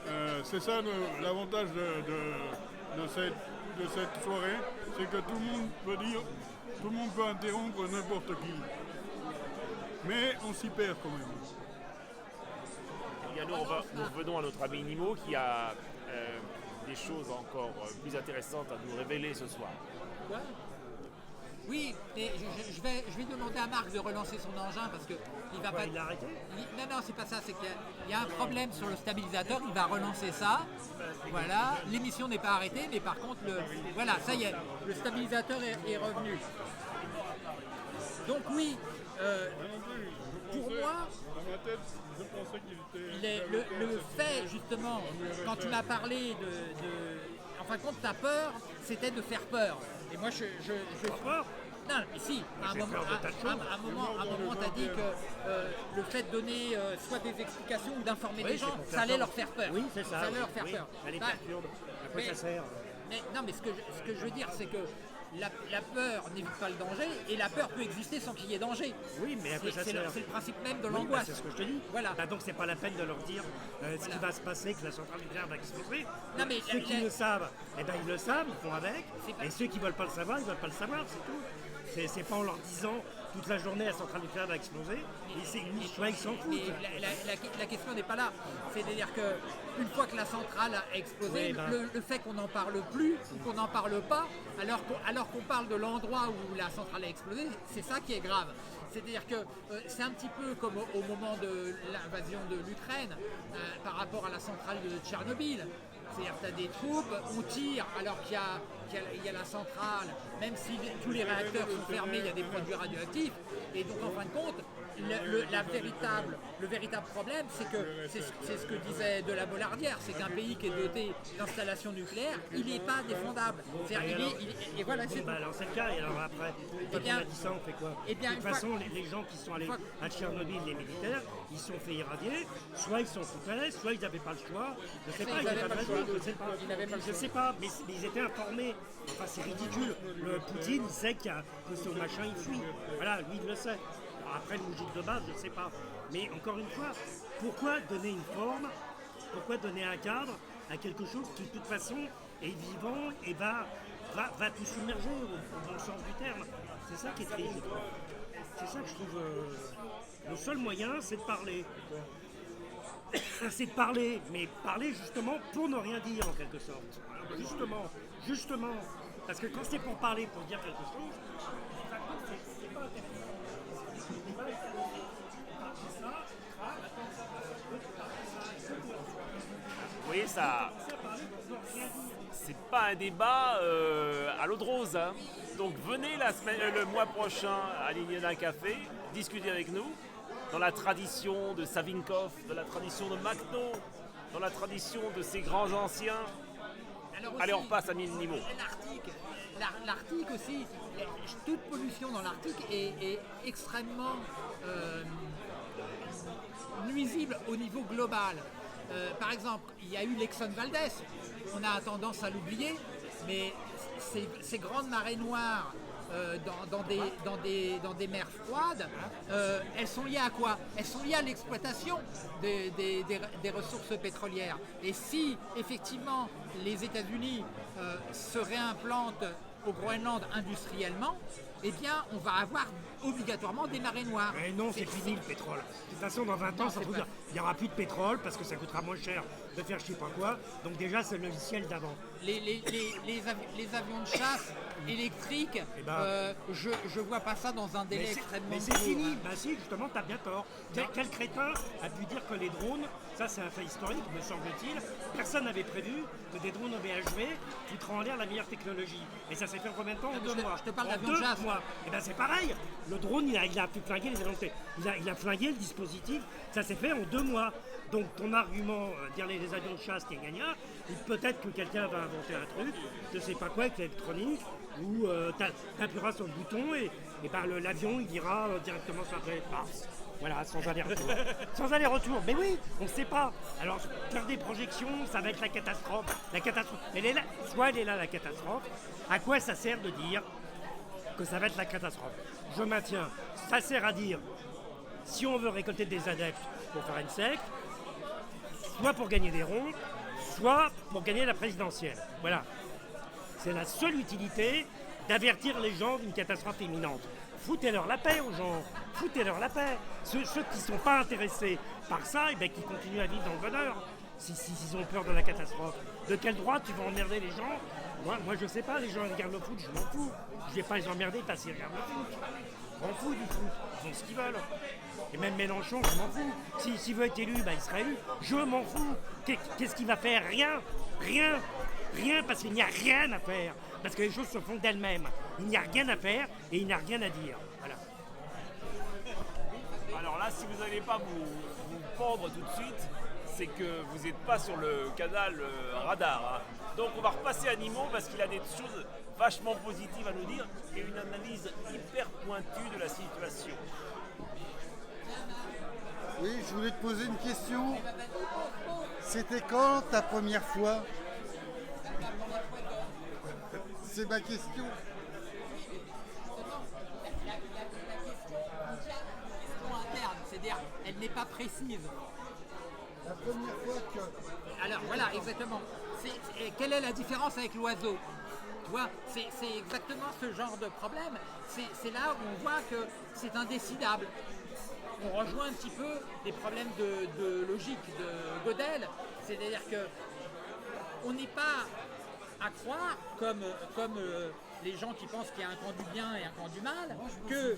Hein. C'est ça l'avantage de cette soirée, c'est que tout le monde peut dire, tout le monde peut interrompre n'importe qui. Mais on s'y perd quand même. Eh bien, nous revenons à notre ami Nimo qui a des choses encore plus intéressantes à nous révéler ce soir. Quoi? Oui, mais je vais demander à Marc de relancer son engin parce que il va pas. Il l'a arrêté? Non, c'est pas ça, c'est qu'il y a un problème sur le stabilisateur, il va relancer ça. Voilà, l'émission n'est pas arrêtée, mais par contre, voilà, ça y est, le stabilisateur est revenu. Donc oui, pour moi, Dans ma tête, je pensais qu'il était... le fait justement, quand tu m'as parlé en fin de compte, ta peur, c'était de faire peur. Et moi, je Peur? non, mais si, à un j'ai moment, peur de tas de choses. à un moment, t'as dit que le fait de donner soit des explications ou d'informer Oui, les c'est gens, pour faire ça allait peur. leur faire peur. Oui, c'est ça. Ça allait leur faire oui. peur. Ça les Bah, perturbe. À quoi mais- ça sert? mais non, mais ce que je veux dire, c'est que la peur n'évite pas le danger, et la peur peut exister sans qu'il y ait danger. Oui, mais à quoi ça C'est sert? c'est le principe même de Oui, bah, l'angoisse. c'est ce que je te dis. Voilà. Bah, donc c'est pas la peine de leur dire ce qui Voilà. va se passer, que la centrale nucléaire va exploser. Non, mais Ceux qui le savent, eh ben, ils le savent, ils font avec. C'est pas- Et ceux qui veulent pas le savoir, ils veulent pas le savoir, c'est tout. C'est pas en leur disant toute la journée la centrale nucléaire va exploser. Soit ils s'en foutent. Mais la question n'est pas là. C'est-à-dire qu'une fois que la centrale a explosé, Oui, ben. le fait qu'on n'en parle plus ou qu'on n'en parle pas, alors qu'on parle de l'endroit où la centrale a explosé, c'est ça qui est grave. C'est-à-dire que c'est un petit peu comme au moment de l'invasion de l'Ukraine par rapport à la centrale de Tchernobyl. C'est-à-dire que tu as des troupes, on tire alors qu'il y a la centrale, même si tous les réacteurs sont fermés, il y a des produits radioactifs. Et donc en fin de compte, le véritable problème, c'est ce que disait de la Bollardière, c'est qu'un pays qui est doté d'installations nucléaires, il n'est pas défendable. Et voilà, c'est tout. Alors c'est le cas, et alors après, quand bien, on a dit ça, on fait quoi? eh bien, De toute façon, les gens qui sont allés à Tchernobyl, les militaires, ils se sont fait irradier, soit ils s'en foutaient, soit ils n'avaient pas le choix. Je sais pas, Ils il n'y n'avaient avait pas pas le de choix. raison, je sais pas. Ils n'avaient pas le Je choix. sais pas, mais ils étaient informés. Enfin, c'est ridicule. Le Poutine, il sait que son machin, il fuit. Voilà, lui, il le sait. Alors après, le logique de base, je ne sais pas. Mais encore une fois, pourquoi donner une forme, pourquoi donner un cadre à quelque chose qui, de toute façon, est vivant et va tout submerger au bon sens du terme? C'est ça qui est triste. C'est ça que je trouve. Le seul moyen, c'est de parler. C'est de parler, mais parler justement pour ne rien dire en quelque sorte. Justement. Parce que quand c'est pour parler, pour dire quelque chose, c'est pas Vous voyez, ça. C'est pas un débat à l'eau de rose. Hein. Donc venez le mois prochain à l'Union d'un café, discuter avec nous, dans la tradition de Savinkov, dans la tradition de Makhno, dans la tradition de ces grands anciens. Alors Allez, aussi, on repasse à 1000 niveaux. L'Arctique aussi, toute pollution dans l'Arctique est extrêmement nuisible au niveau global. Par exemple, il y a eu l'Exxon Valdez, on a tendance à l'oublier, mais ces grandes marées noires dans des mers froides, elles sont liées à quoi? Elles sont liées à l'exploitation des ressources pétrolières. Et si effectivement les États-Unis se réimplantent au Groenland industriellement, eh bien on va avoir obligatoirement des marées noires. Mais non, c'est fini le pétrole. De toute façon, dans 20 ans, ça c'est veut pas- dire il n'y aura plus de pétrole parce que ça coûtera moins cher de faire je sais pas quoi. Donc déjà, c'est le logiciel d'avant. Les avions de chasse électriques, Eh ben- je vois pas ça dans un délai extrêmement Mais c'est court, fini. hein. Bah si, justement, t'as bien tort. Quel crétin a pu dire que les drones, ça c'est un fait historique, me semble-t-il, personne n'avait prévu que des drones OBHV foutraient en l'air la meilleure technologie. Et ça s'est fait en combien de temps? En mais 2 mois. je te parle En d'avions de 2 chasse. mois. Et ben c'est pareil. Le drone, il a pu flinguer les avions. Il a flingué le dispositif. Ça s'est fait en 2 mois. Donc ton argument, dire les avions de chasse, qui est gagnant, peut-être que quelqu'un va inventer un truc, je sais pas quoi, avec l'électronique, où t'appuieras sur le bouton et ben, l'avion il ira directement sur la planète Mars. Voilà, sans aller-retour. Sans aller-retour. Mais oui, on ne sait pas. Alors, faire des projections, ça va être la catastrophe. La catastrophe. Elle est là, soit elle est là, la catastrophe. À quoi ça sert de dire que ça va être la catastrophe? Je maintiens. Ça sert à dire, si on veut récolter des adeptes pour faire une secte, soit pour gagner des ronds, soit pour gagner la présidentielle. Voilà. C'est la seule utilité d'avertir les gens d'une catastrophe imminente. Foutez-leur la paix aux gens, foutez-leur la paix. Ceux qui ne sont pas intéressés par ça, eh ben, qui continuent à vivre dans le bonheur, s'ils ont peur de la catastrophe. De quel droit tu vas emmerder les gens? Moi je sais pas, les gens ils regardent le foot, je m'en fous. Je vais pas les emmerder parce qu'ils regardent le foot. Je m'en fous du foot, ils font ce qu'ils veulent. Et même Mélenchon, je m'en fous. S'il veut être élu, bah, il sera élu. Je m'en fous. Qu'est-ce qu'il va faire? Rien, parce qu'il n'y a rien à faire. Parce que les choses se font d'elles-mêmes. Il n'y a rien à faire et il n'y a rien à dire. Voilà. Alors là, si vous n'allez pas vous pendre tout de suite, c'est que vous n'êtes pas sur le canal radar. Hein. Donc on va repasser à Nimo parce qu'il a des choses vachement positives à nous dire et une analyse hyper pointue de la situation. Oui, je voulais te poser une question. C'était quand ta première fois? C'est ma question. Interne, c'est-à-dire elle n'est pas précise. La première fois que... Alors voilà, exactement. Quelle est la différence avec l'oiseau? Tu vois, c'est exactement ce genre de problème. C'est là où on voit que c'est indécidable. On rejoint un petit peu les problèmes de logique de Gödel. C'est-à-dire que on n'est pas à croire, comme les gens qui pensent qu'il y a un camp du bien et un camp du mal, que